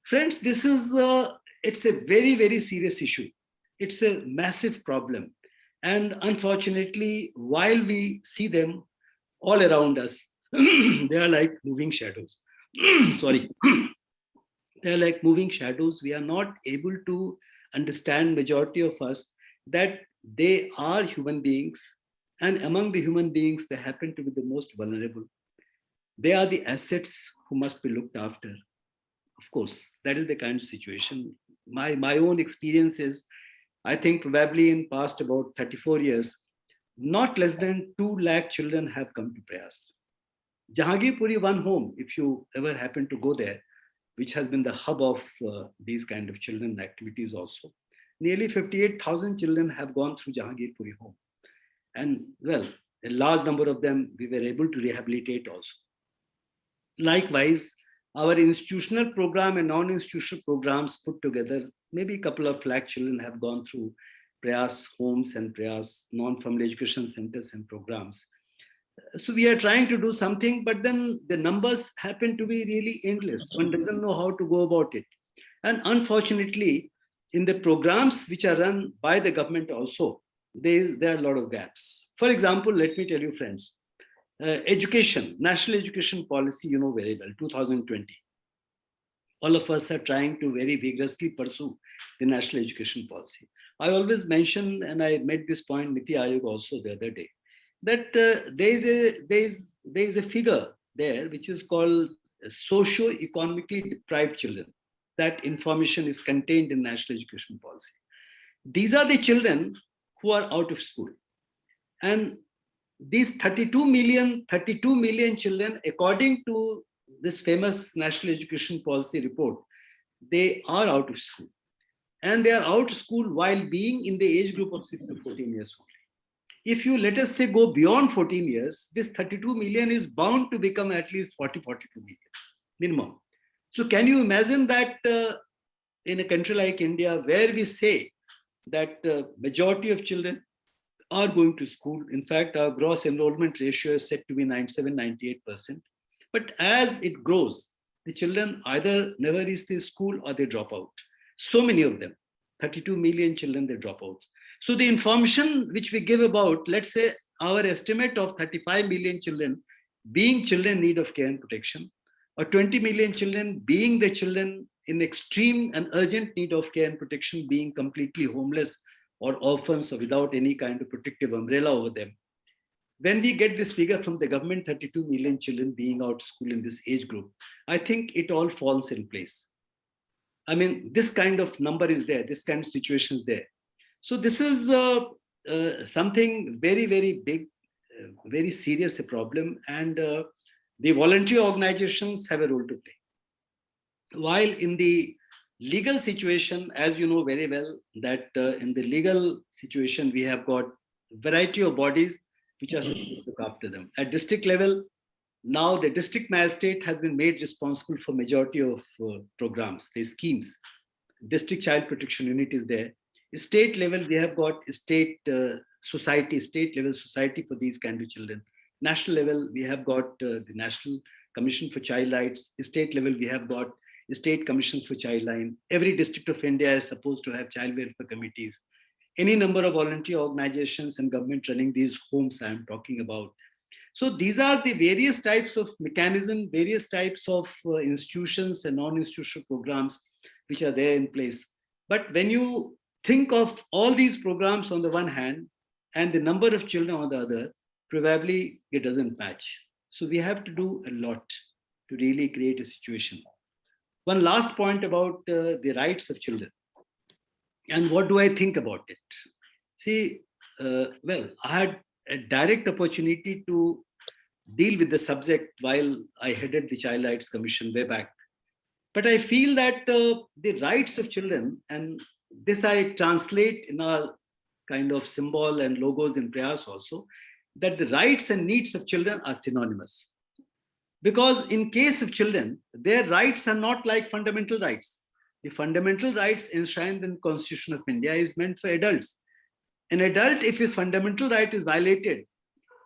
Friends, this is, it's a very, very serious issue. It's a massive problem. And unfortunately, while we see them all around us, they are like moving shadows. Sorry. They're like moving shadows. We are not able to understand, majority of us, that they are human beings And among the human beings, they happen to be the most vulnerable. They are the assets who must be looked after. Of course, that is the kind of situation. My own experience is, I think probably in past about 34 years, not less than 2 lakh children have come to Prayas. Jahangirpuri One Home, if you ever happen to go there, which has been the hub of these kind of children activities also, nearly 58,000 children have gone through Jahangirpuri Home. And well, a large number of them we were able to rehabilitate also. Likewise, our institutional program and non-institutional programs put together, maybe a couple of lakh children have gone through Prayas homes and Prayas non-formal education centers and programs. So we are trying to do something, but then the numbers happen to be really endless. One doesn't know how to go about it. And unfortunately, in the programs which are run by the government also, there are a lot of gaps. For example, let me tell you, friends, education, national education policy, you know very well, 2020. All of us are trying to very vigorously pursue the national education policy. I always mention, and I made this point Niti Ayog also the other day, that there is a figure there which is called socio-economically deprived children. That information is contained in national education policy. These are the children who are out of school. And these 32 million children, according to this famous national education policy report, they are out of school. And they are out of school while being in the age group of 6 to 14 years old. If you, let us say, go beyond 14 years, this 32 million is bound to become at least 40, 42 million minimum. So can you imagine that in a country like India, where we say that majority of children are going to school. In fact, our gross enrollment ratio is set to be 97, 98%. But as it grows, the children either never reach the school or they drop out. So many of them, 32 million children, they drop out. So the information which we give about, let's say our estimate of 35 million children being children in need of care and protection, or 20 million children being the children in extreme and urgent need of care and protection, being completely homeless or orphans or without any kind of protective umbrella over them. When we get this figure from the government, 32 million children being out of school in this age group, I think it all falls in place. I mean, this kind of number is there, this kind of situation is there. So this is something very, very big, very serious a problem, and the voluntary organizations have a role to play. While in the legal situation, as you know very well, that in the legal situation, we have got a variety of bodies which are supposed to look after them. At district level, now the district magistrate has been made responsible for majority of programs, the schemes. District Child Protection Unit is there. State level, we have got state society, state level society for these kind of children. National level, we have got the National Commission for Child Rights. State level, we have got state commissions for child line. Every district of India is supposed to have child welfare committees. Any number of voluntary organizations and government running these homes I am talking about. So these are the various types of mechanism, various types of institutions and non-institutional programs which are there in place. But when you think of all these programs on the one hand and the number of children on the other, probably it doesn't match. So we have to do a lot to really create a situation. One last point about the rights of children. And what do I think about it? See, well, I had a direct opportunity to deal with the subject while I headed the Child Rights Commission way back. But I feel that the rights of children, and this I translate in a kind of symbol and logos in Prayas also, that the rights and needs of children are synonymous. Because in case of children, their rights are not like fundamental rights. The fundamental rights enshrined in the Constitution of India is meant for adults. An adult, if his fundamental right is violated,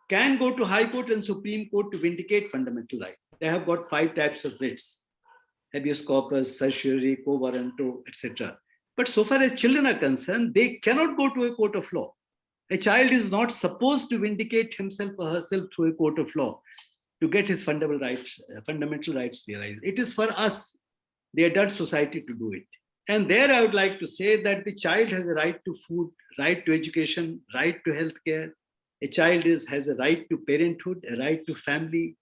can go to High Court and Supreme Court to vindicate fundamental right. They have got 5 types of writs: habeas corpus, certiorari, quo warranto, etc. But so far as children are concerned, they cannot go to a court of law. A child is not supposed to vindicate himself or herself through a court of law to get his fundamental rights realized. It is for us, the adult society, to do it. And there I would like to say that the child has a right to food, right to education, right to healthcare, A child has a right to parenthood, a right to family,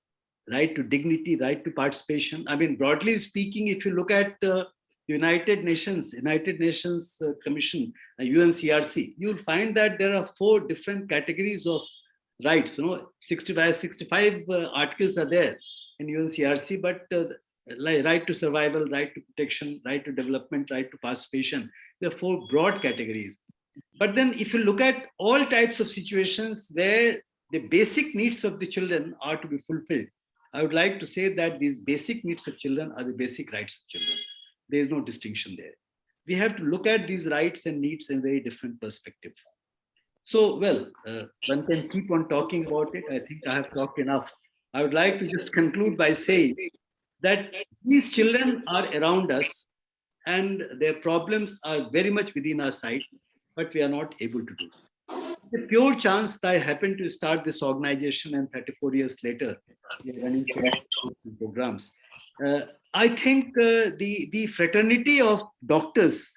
right to dignity, right to participation. I mean, broadly speaking, if you look at United Nations Commission, UNCRC, you'll find that there are 4 different categories of rights. 65 articles are there in UNCRC, but like right to survival, right to protection, right to development, right to participation. There are 4 broad categories. But then if you look at all types of situations where the basic needs of the children are to be fulfilled, I would like to say that these basic needs of children are the basic rights of children. There is no distinction there. We have to look at these rights and needs in a very different perspective. So, well, one can keep on talking about it. I think I have talked enough. I would like to just conclude by saying that these children are around us and their problems are very much within our sight, but we are not able to do. The pure chance that I happened to start this organization and 34 years later, we are running programs. I think the fraternity of doctors,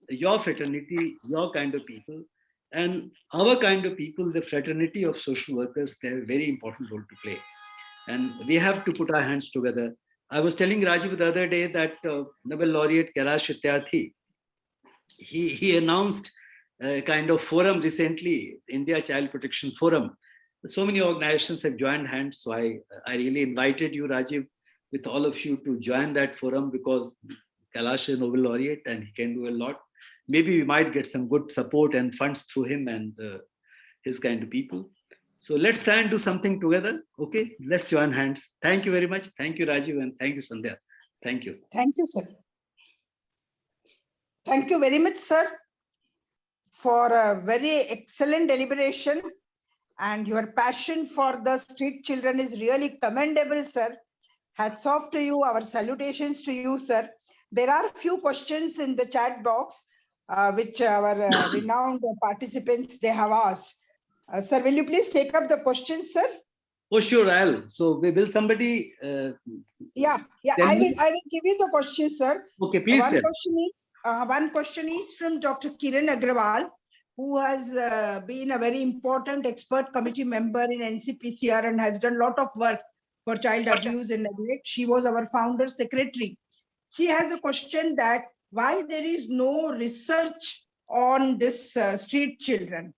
your fraternity, your kind of people, and our kind of people, the fraternity of social workers, they have a very important role to play. And we have to put our hands together. I was telling Rajeev the other day that Nobel laureate Kailash Satyarthi, he announced a kind of forum recently, India Child Protection Forum. So many organizations have joined hands. So I really invited you, Rajeev, with all of you to join that forum, because Kailash is a Nobel laureate and he can do a lot. Maybe we might get some good support and funds through him and his kind of people. So let's try and do something together. Okay, let's join hands. Thank you very much. Thank you, Rajeev, and thank you, Sandhya. Thank you. Thank you, sir. Thank you very much, sir, for a very excellent deliberation, and your passion for the street children is really commendable, sir. Hats off to you. Our salutations to you, sir. There are a few questions in the chat box, which our renowned participants, they have asked. Sir, will you please take up the questions, sir? Oh, sure, I'll. So will somebody? Yeah, I will give you the question, sir. Okay, please. One question is from Dr. Kiran Agrawal, who has been a very important expert committee member in NCPCR and has done a lot of work for child abuse and neglect. She was our founder secretary. She has a question that why there is no research on this street children.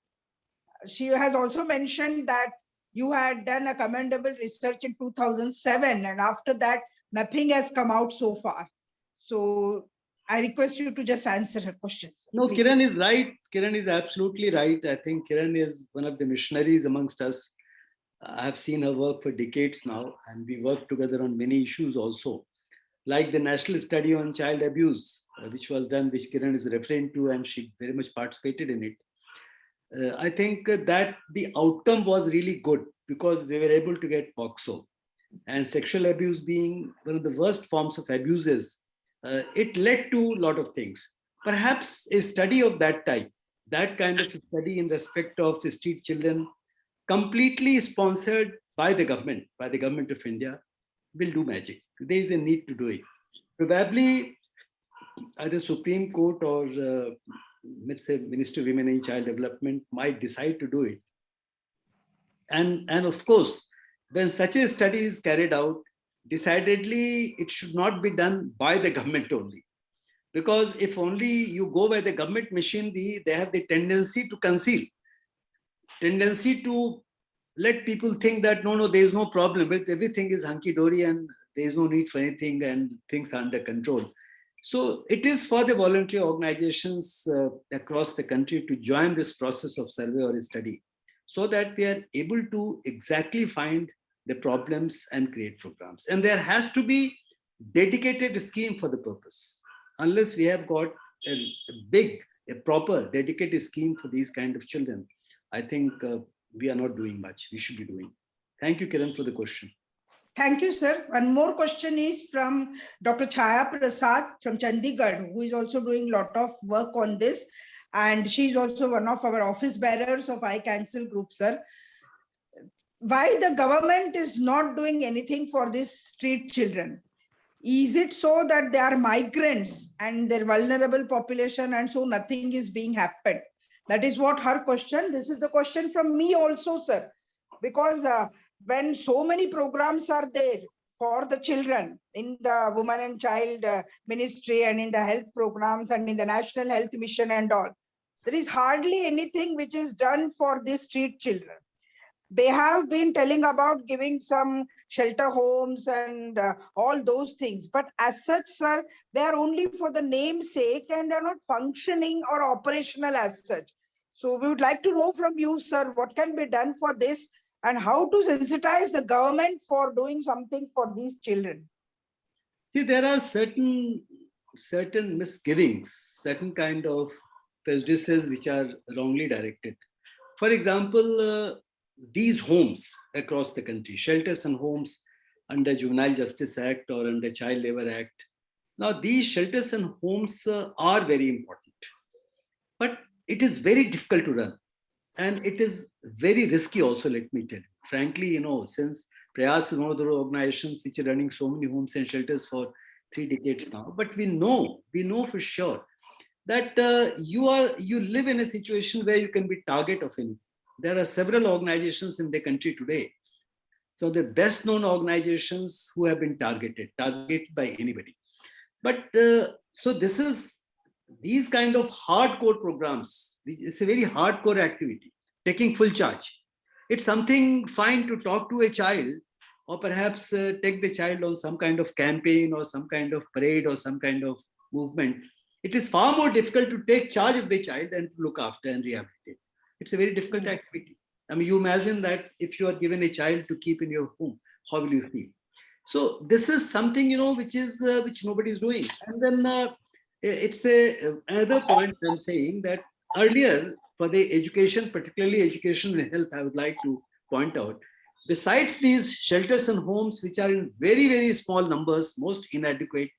She has also mentioned that you had done a commendable research in 2007, and after that, nothing has come out so far. So I request you to just answer her questions. No, please. Kiran is right. Kiran is absolutely right. I think Kiran is one of the missionaries amongst us. I have seen her work for decades now, and we work together on many issues also, like the national study on child abuse, which was done, which Kiran is referring to, and she very much participated in it. I think that the outcome was really good because we were able to get POCSO, and sexual abuse being one of the worst forms of abuses, it led to a lot of things. Perhaps a study of that type, that kind of a study in respect of street children, completely sponsored by the government of India, will do magic. There is a need to do it. Probably either Supreme Court or let's say Ministry of Women and Child Development might decide to do it. And of course, when such a study is carried out, decidedly it should not be done by the government only. Because if only you go by the government machinery, they have the tendency to conceal, tendency to let people think that no, there is no problem, but everything is hunky-dory and there is no need for anything and things are under control. So it is for the voluntary organizations across the country to join this process of survey or study, so that we are able to exactly find the problems and create programs. And there has to be dedicated scheme for the purpose. Unless we have got a proper dedicated scheme for these kind of children, I think we are not doing much. We should be doing. Thank you, Kiran, for the question. Thank you, sir. One more question is from Dr. Chaya Prasad from Chandigarh, who is also doing a lot of work on this. And she's also one of our office bearers of CANCL group, sir. Why the government is not doing anything for these street children? Is it so that they are migrants and they're vulnerable population and so nothing is being happened? That is what her question. This is the question from me also, sir. Because when so many programs are there for the children in the Women and Child Ministry and in the health programs and in the National Health Mission and all, there is hardly anything which is done for these street children. They have been telling about giving some shelter homes and all those things. But as such, sir, they are only for the name's sake and they're not functioning or operational as such. So we would like to know from you, sir, what can be done for this and how to sensitize the government for doing something for these children. See, there are certain misgivings, certain kind of prejudices which are wrongly directed. For example, these homes across the country, shelters and homes under Juvenile Justice Act or under Child Labor Act. Now, these shelters and homes are very important, but it is very difficult to run. And it is very risky also, let me tell you. Frankly, since Prayas is one of the organizations which are running so many homes and shelters for 3 decades now, but we know for sure that you live in a situation where you can be target of anything. There are several organizations in the country today. So the best known organizations who have been targeted by anybody. But so these kind of hardcore programs, it's a very hardcore activity, taking full charge. It's something fine to talk to a child or perhaps take the child on some kind of campaign or some kind of parade or some kind of movement. It is far more difficult to take charge of the child and to look after and rehabilitate. It's a very difficult activity. I mean, you imagine that if you are given a child to keep in your home, how will you feel? So this is something, which nobody is doing. And then it's another point I'm saying that earlier for the education, particularly education and health, I would like to point out, besides these shelters and homes, which are in very, very small numbers, most inadequate,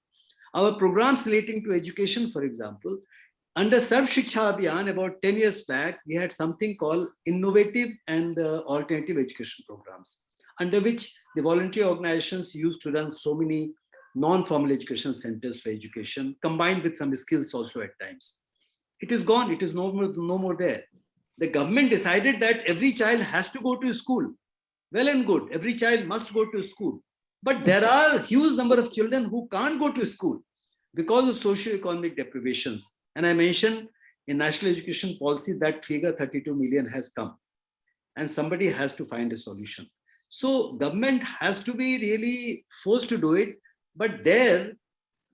our programs relating to education, for example, under Sarv Shiksha Abhiyan about 10 years back, we had something called innovative and alternative education programs, under which the voluntary organizations used to run so many non-formal education centers for education, combined with some skills also at times. It is gone. It is no more there. The government decided that every child has to go to school. Well and good. Every child must go to school. But there are a huge number of children who can't go to school because of socio-economic deprivations. And I mentioned in National Education Policy that figure 32 million has come. And somebody has to find a solution. So government has to be really forced to do it. But there,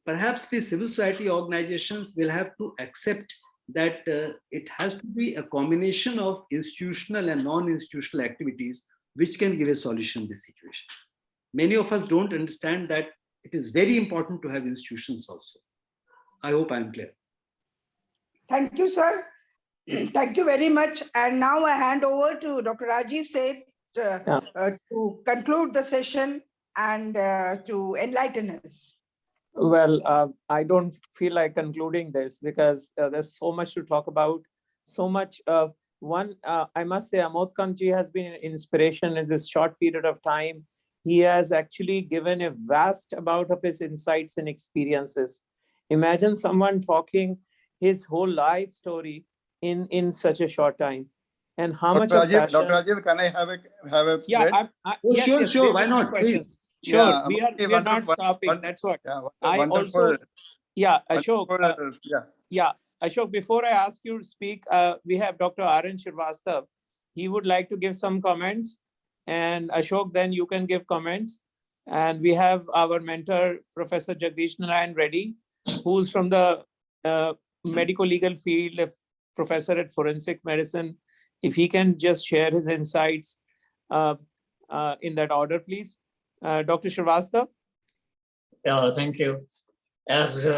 perhaps the civil society organizations will have to accept that it has to be a combination of institutional and non-institutional activities which can give a solution to this situation. Many of us don't understand that it is very important to have institutions also. I hope I am clear. Thank you, sir. Thank you very much. And now I hand over to Dr. Rajeev Seth to conclude the session and to enlighten us. Well, I don't feel like concluding this because there's so much to talk about. So much. I must say, Amod Kanth G has been an inspiration in this short period of time. He has actually given a vast amount of his insights and experiences. Imagine someone talking his whole life story in such a short time, and how much of passion. Dr. Rajeev, can I have a Yeah, yes, sure, why not? Questions. Sure, yeah, we are not stopping. That's what I also. Yeah, Ashok. Ashok. Before I ask you to speak, we have Dr. Arun Srivastava. He would like to give some comments, and Ashok, then you can give comments. And we have our mentor, Professor Jagdish Narayan Reddy, who's from the medical legal field, a professor at forensic medicine. If he can just share his insights in that order, please. Dr. Srivastava. Thank you. As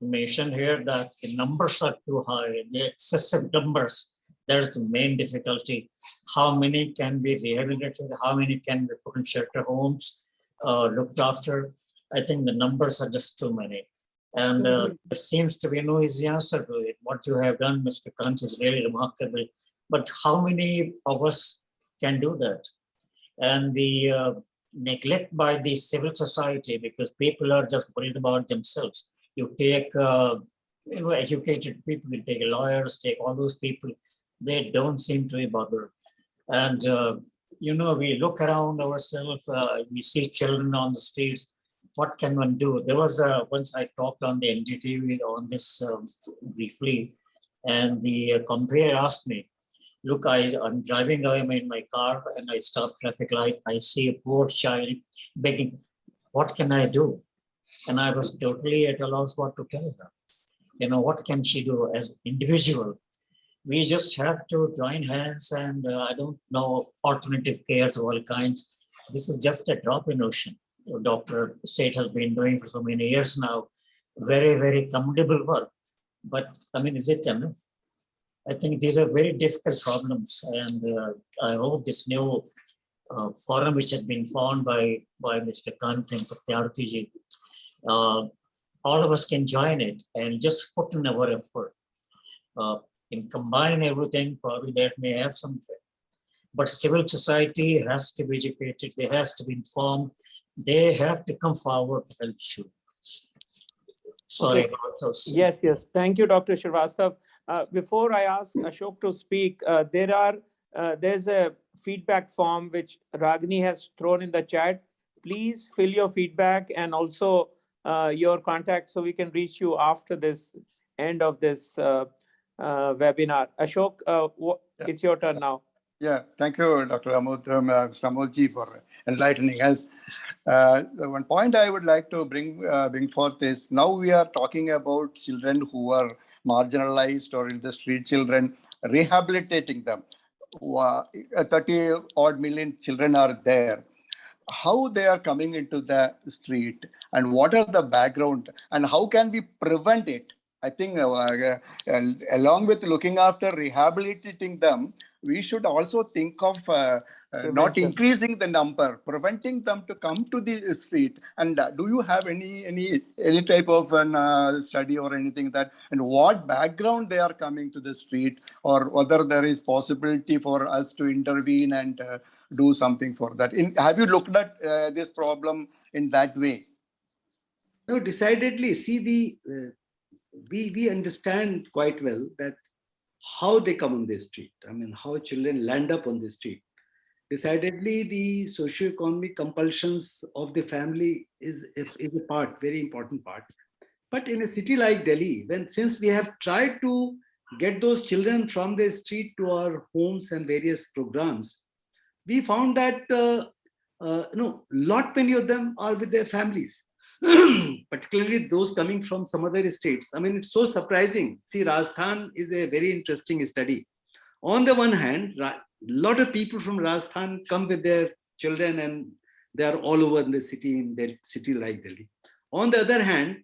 mentioned here, that the numbers are too high, the excessive numbers, there's the main difficulty. How many can be rehabilitated? How many can be put in shelter homes, looked after? I think the numbers are just too many. And there seems to be no easy answer to it. What you have done, Mr. Kanth, is really remarkable. But how many of us can do that? And the neglect by the civil society, because people are just worried about themselves. You take educated people, take lawyers, take all those people, they don't seem to be bothered. And, we look around ourselves, we see children on the streets. What can one do? There was once I talked on the NDTV on this briefly, and the compere asked me, look, I'm driving away in my car and I stop traffic light. I see a poor child begging. What can I do? And I was totally at a loss what to tell her. What can she do as individual? We just have to join hands and I don't know, alternative care to all kinds. This is just a drop in ocean. Dr. Seth has been doing for so many years now. Very, very commendable work. But is it enough? I think these are very difficult problems. And I hope this new forum which has been formed by Mr. Kanth and Secretary ji, all of us can join it and just put in our effort. In combine everything, probably that may have some effect. But civil society has to be educated, they has to be informed, they have to come forward to help you. Sorry Okay. about those. Yes. Thank you, Dr. Srivastav. Before I ask Ashok to speak, there's a feedback form which Ragini has thrown in the chat. Please fill your feedback and also your contact so we can reach you after this end of this webinar. Ashok, it's your turn now. Yeah, thank you, Dr. Amod, Mr. Amod ji, for enlightening us. The one point I would like to bring forth is, now we are talking about children who are marginalized or in the street children, rehabilitating them. 30 odd million children are there. How they are coming into the street and what are the background and how can we prevent it? I think along with looking after rehabilitating them, we should also think of not increasing the number, preventing them to come to the street. And do you have any type of study or anything that, and what background they are coming to the street, or whether there is possibility for us to intervene and do something for that? Have you looked at this problem in that way? No, decidedly. See, we understand quite well that how they come on the street. How children land up on the street. Decidedly, the socio-economic compulsions of the family is a part, very important part. But in a city like Delhi, since we have tried to get those children from the street to our homes and various programs, we found that lot many of them are with their families. Particularly those coming from some other states. It's so surprising. See, Rajasthan is a very interesting study. On the one hand, a lot of people from Rajasthan come with their children and they are all over in the city, in their city like Delhi. On the other hand,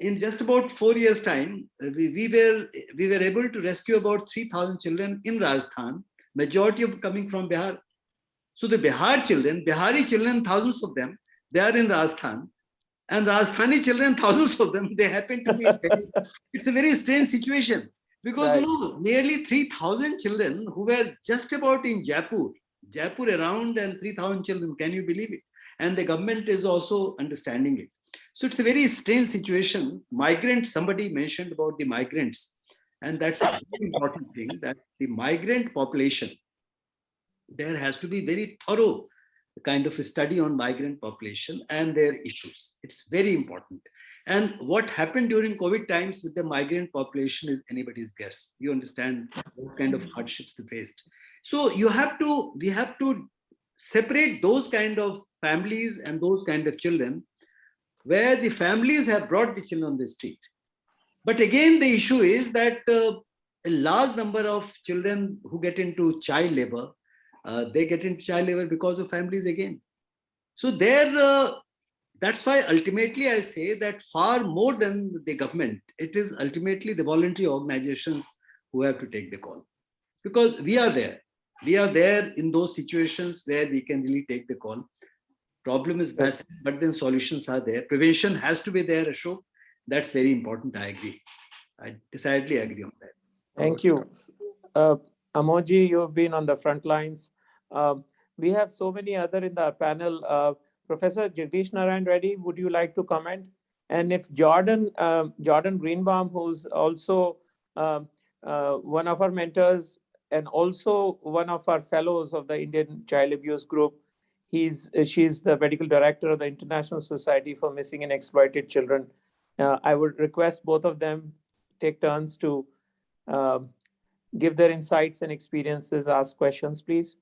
in just about 4 years' time, we were able to rescue about 3,000 children in Rajasthan, majority of coming from Bihar. So the Bihari children, thousands of them, they are in Rajasthan, and Rajasthani children, thousands of them, they happen to be in Delhi. It's a very strange situation because nearly 3,000 children who were just about in Jaipur around, and 3,000 children, can you believe it? And the government is also understanding it. So it's a very strange situation. Migrants, somebody mentioned about the migrants, and that's a very important thing, that the migrant population, there has to be very thorough kind of a study on migrant population and their issues. It's very important. And what happened during COVID times with the migrant population is anybody's guess. You understand what kind of hardships they faced. So we have to separate those kind of families and those kind of children where the families have brought the children on the street. But again, the issue is that a large number of children who get into child labor, they get into child labor because of families again. So that's why ultimately I say that far more than the government, it is ultimately the voluntary organizations who have to take the call. Because we are there. We are there in those situations where we can really take the call. Problem is massive, but then solutions are there. Prevention has to be there, Ashok. That's very important. I agree. I decidedly agree on that. Thank you. Amodji, you've been on the front lines. We have so many other in the panel. Professor Jagdish Narayan Reddy, would you like to comment? And if Jordan Greenbaum, who's also one of our mentors and also one of our fellows of the Indian Child Abuse Group, she's the medical director of the International Society for Missing and Exploited Children. I would request both of them take turns to give their insights and experiences, ask questions, please.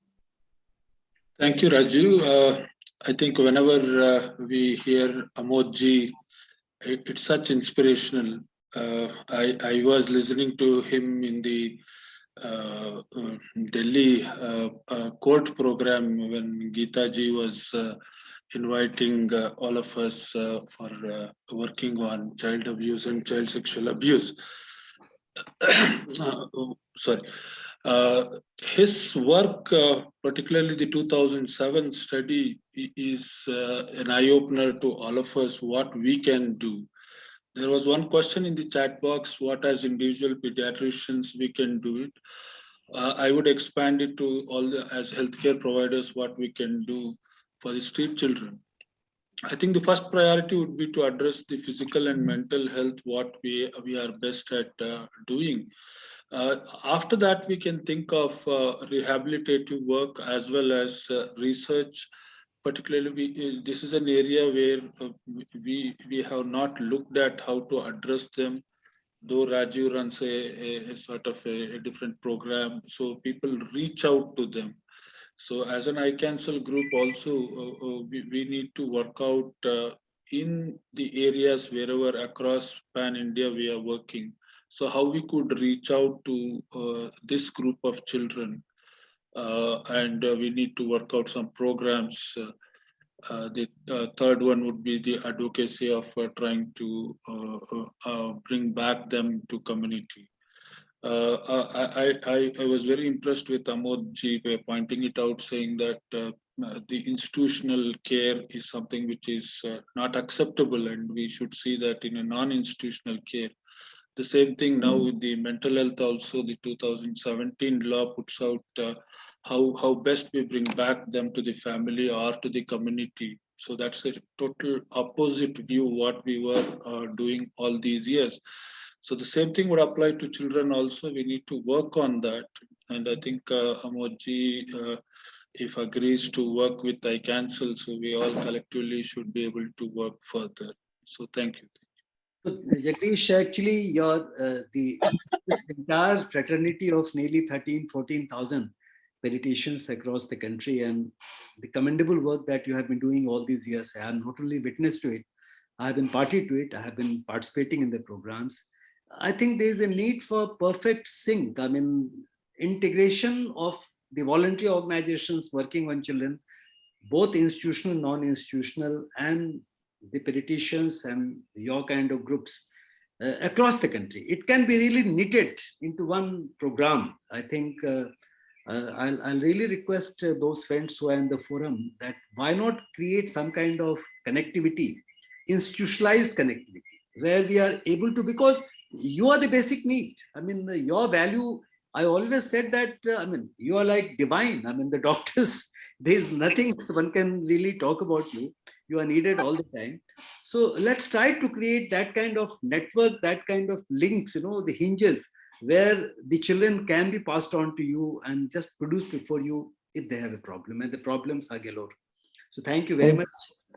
Thank you, Rajeev. I think whenever we hear Amod ji, it's such inspirational. I was listening to him in the Delhi court program when Geeta ji was inviting all of us for working on child abuse and child sexual abuse. Sorry. His work, particularly the 2007 study, is an eye-opener to all of us what we can do. There was one question in the chat box, what as individual pediatricians we can do it. I would expand it to all as healthcare providers, what we can do for the street children. I think the first priority would be to address the physical and mental health, what we are best at doing. After that, we can think of rehabilitative work as well as research. Particularly, this is an area where we have not looked at how to address them, though Rajeev runs a sort of a different program, so people reach out to them. So as an ICANCL group also, we need to work out in the areas wherever across pan-India we are working. So how we could reach out to this group of children, and we need to work out some programs. The third one would be the advocacy of trying to bring back them to community. I was very impressed with Amod ji by pointing it out, saying that the institutional care is something which is not acceptable, and we should see that in a non-institutional care. The same thing now with the mental health also, the 2017 law puts out how best we bring back them to the family or to the community. So that's a total opposite view what we were doing all these years. So the same thing would apply to children also. We need to work on that. And I think Amod ji, if agrees to work with ICANCL, so we all collectively should be able to work further. So thank you. So, Jagdish, actually, your this entire fraternity of nearly 14,000 pediatricians across the country, and the commendable work that you have been doing all these years. I am not only witness to it, I have been party to it. I have been participating in the programs. I think there is a need for perfect sync. I mean, integration of the voluntary organizations working on children, both institutional, non-institutional, and the pediatricians and your kind of groups across the country. It can be really knitted into one program. I think I'll really request those friends who are in the forum that why not create some kind of connectivity, institutionalized connectivity, where we are able to, because you are the basic need. I mean, your value, I always said that, I mean, you are like divine. I mean, the doctors, there's nothing one can really talk about you. You are needed all the time. So let's try to create that kind of network, that kind of links, you know, the hinges where the children can be passed on to you and just produced before you if they have a problem. And the problems are galore. So thank you very much.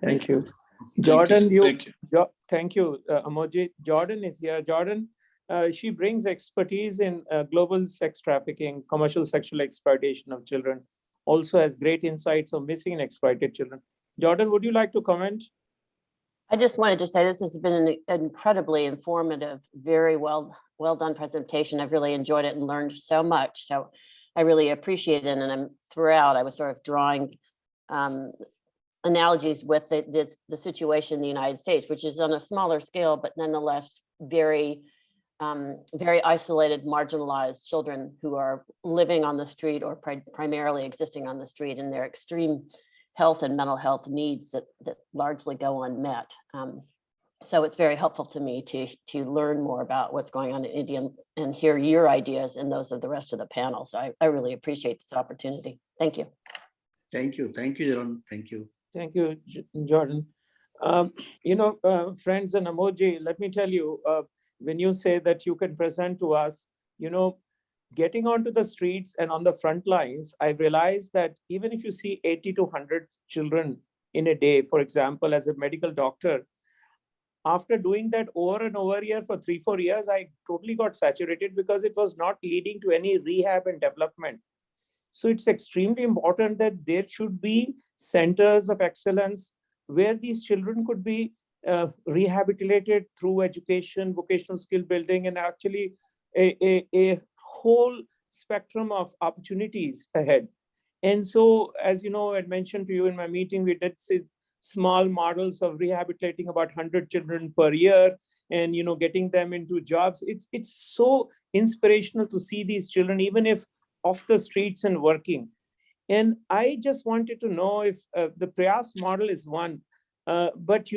Thank you. Jordan, Thank you. Thank you, Amod. Jordan is here. Jordan, she brings expertise in global sex trafficking, commercial sexual exploitation of children, also has great insights on missing and exploited children. Jordan, would you like to comment? I just wanted to say this has been an incredibly informative, very well done presentation. I've really enjoyed it and learned so much. So I really appreciate it. And throughout, I was sort of drawing analogies with the situation in the United States, which is on a smaller scale, but nonetheless very isolated, marginalized children who are living on the street or primarily existing on the street, and their extreme health and mental health needs that largely go unmet. So it's very helpful to me to learn more about what's going on in India and hear your ideas and those of the rest of the panel. So I really appreciate this opportunity. Thank you. Thank you. Thank you, Jordan. Thank you. Thank you, Jordan. Friends and Amod, let me tell you, when you say that you can present to us, getting onto the streets and on the front lines, I realized that even if you see 80 to 100 children in a day, for example, as a medical doctor, after doing that over and over here for 3-4 years, I totally got saturated because it was not leading to any rehab and development. So it's extremely important that there should be centers of excellence where these children could be rehabilitated through education, vocational skill building, and actually a whole spectrum of opportunities ahead. And so, as you know, I mentioned to you in my meeting, we did see small models of rehabilitating about 100 children per year and, getting them into jobs. It's so inspirational to see these children, even if off the streets and working. And I just wanted to know if the Prayas model is one, but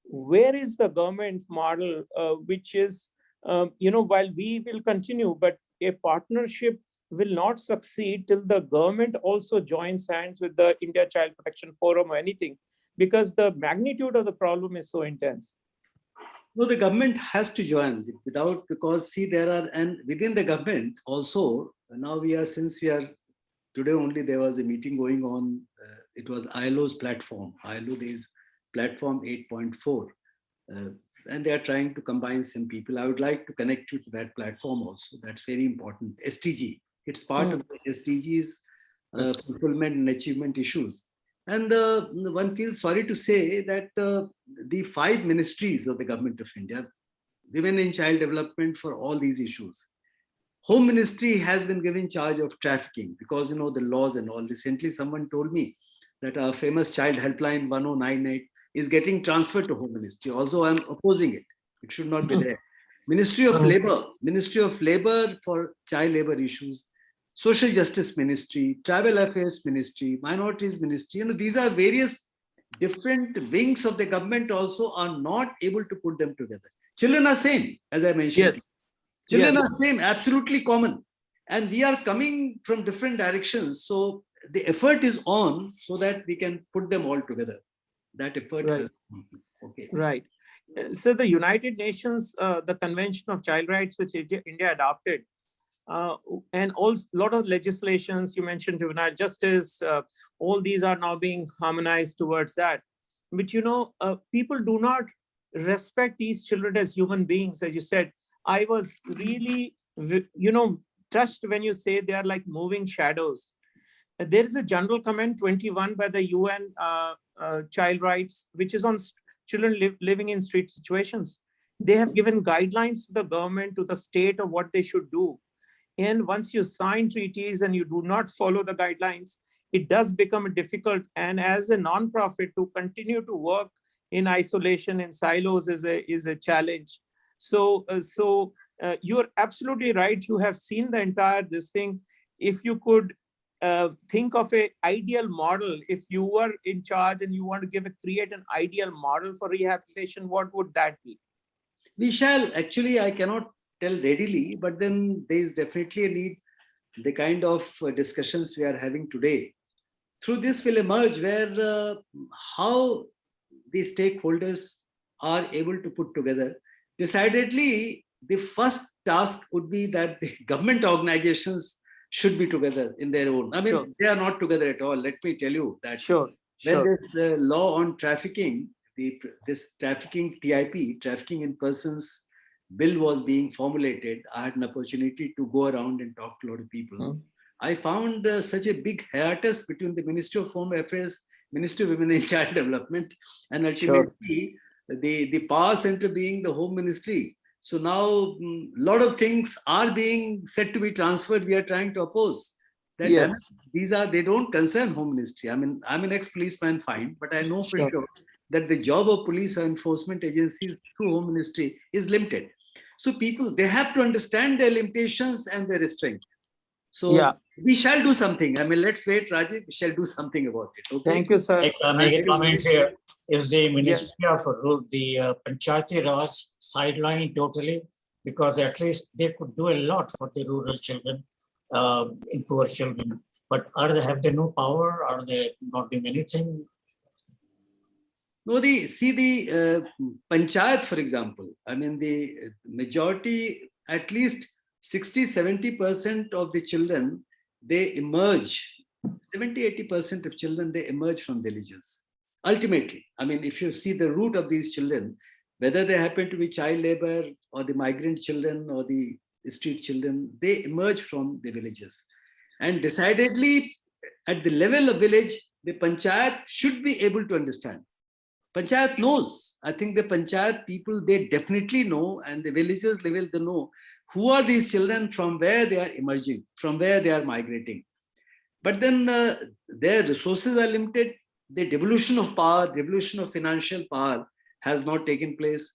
where is the government model, which is, while we will continue, but a partnership will not succeed till the government also joins hands with the India Child Protection Forum or anything, because the magnitude of the problem is so intense. No, the government has to join because see, there are, and within the government also, now today only there was a meeting going on. It was ILO's platform. ILO, there is platform 8.4. And they are trying to combine some people. I would like to connect you to that platform also. That's very important. SDG. It's part of the SDG's fulfillment and achievement issues. And one feels sorry to say that the 5 ministries of the government of India, Women and Child Development for all these issues. Home Ministry has been given charge of trafficking because, the laws and all. Recently, someone told me that our famous child helpline 1098 is getting transferred to Home Ministry. Although I'm opposing it. It should not be there. Ministry of Labor for child labor issues. Social Justice Ministry, Tribal Affairs Ministry, Minorities Ministry. These are various different wings of the government also are not able to put them together. Children are same, as I mentioned. Yes. Children are same, absolutely common. And we are coming from different directions. So the effort is on so that we can put them all together. That effort has. Okay. Right. So the United Nations, the Convention of Child Rights, which India adopted, and a lot of legislations, you mentioned juvenile justice, all these are now being harmonized towards that. But, people do not respect these children as human beings, as you said. I was really, touched when you say they are like moving shadows. There is a general comment 21 by the UN Child Rights, which is on children living in street situations. They have given guidelines to the government, to the state of what they should do. And once you sign treaties and you do not follow the guidelines, it does become difficult. And as a nonprofit, to continue to work in isolation, in silos is a challenge. So you're absolutely right. You have seen the entire this thing. If you could think of an ideal model, if you were in charge and you want to create an ideal model for rehabilitation, what would that be? We shall. Actually, I cannot tell readily, but then there is definitely a need. The kind of discussions we are having today, through this will emerge where how the stakeholders are able to put together. Decidedly, the first task would be that the government organizations should be together in their own. I mean, they are not together at all. Let me tell you that. When this law on trafficking, this trafficking TIP, trafficking in persons bill was being formulated, I had an opportunity to go around and talk to a lot of people. I found such a big hiatus between the Ministry of Home Affairs, Ministry of Women and Child Development, and ultimately the power center being the Home Ministry. So now a lot of things are being said to be transferred. We are trying to oppose that. They don't concern Home Ministry. I mean, I'm an ex-policeman, fine, but I know for sure that the job of police or enforcement agencies through Home Ministry is limited. So people, they have to understand their limitations and their restraint. So we shall do something. I mean, let's wait, Rajeev, we shall do something about it. Okay? Thank you, sir. I make a comment here. Is the Ministry of the Panchayati Raj sidelined totally? Because at least they could do a lot for the rural children, in poor children. But have they no power? Are they not doing anything? No, see the panchayat, for example. I mean, the majority, at least 60-70% of the children, they emerge. 70-80% of children, they emerge from villages. Ultimately, I mean, if you see the root of these children, whether they happen to be child labor or the migrant children or the street children, they emerge from the villages. And decidedly, at the level of village, the panchayat should be able to understand. Panchayat knows. I think the panchayat people, they definitely know, and the villagers level, they know who are these children, from where they are emerging, from where they are migrating. But then their resources are limited. The devolution of power, devolution of financial power has not taken place.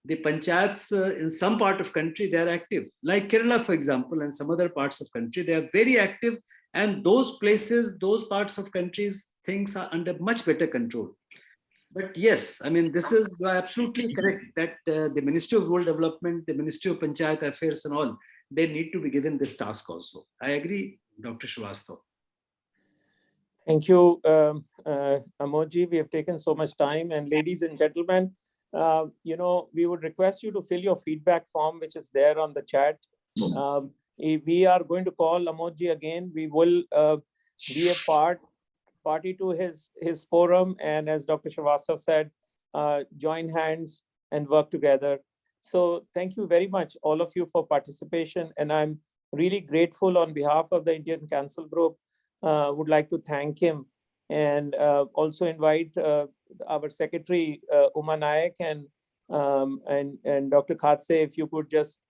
The panchayats in some part of country, they are active. Like Kerala, for example, and some other parts of country, they are very active. And those places, those parts of countries, things are under much better control. But yes, I mean, you are absolutely correct that the Ministry of Rural Development, the Ministry of Panchayat Affairs and all, they need to be given this task also. I agree, Dr. Srivastava. Thank you, Amodji. We have taken so much time. And ladies and gentlemen, we would request you to fill your feedback form, which is there on the chat. We are going to call Amodji again. We will be a party to his forum. And as Dr. Srivastava said, join hands and work together. So thank you very much, all of you, for participation. And I'm really grateful on behalf of the Indian CANCL group. Would like to thank him and also invite our Secretary Uma Nayak and Dr. Khadse, if you could just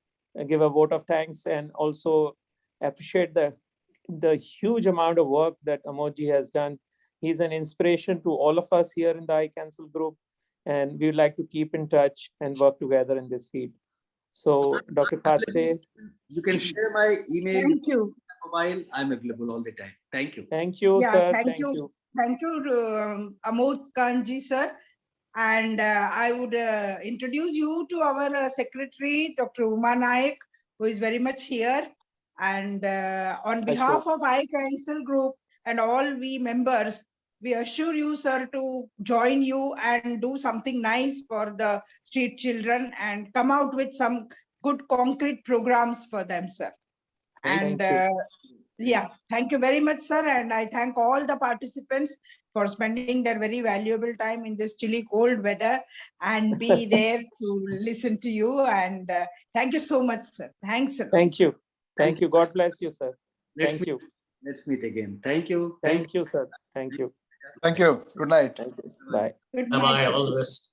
give a vote of thanks and also appreciate the huge amount of work that Amodji has done. He's an inspiration to all of us here in the ICANCL group, and we would like to keep in touch and work together in this field. So, Dr. Khadse. You can share my email. Thank you. Mobile, I'm available all the time. Thank you. Thank you, Yeah, sir. thank you. Thank you, Amod Kanth G, sir. And I would introduce you to our Secretary, Dr. Uma Nayak, who is very much here. And on behalf of ICANCL group and all we members, we assure you, sir, to join you and do something nice for the street children and come out with some good concrete programs for them, sir. And yeah, thank you very much, sir. And I thank all the participants for spending their very valuable time in this chilly, cold weather and be there to listen to you. And thank you so much, sir. Thanks, sir. Thank you. Thank you. God bless you, sir. Let's meet again. Thank you. Thank you, sir. Thank you. Thank you. Good night. Thank you. Bye. Good night, Bye-bye. sir. All the best.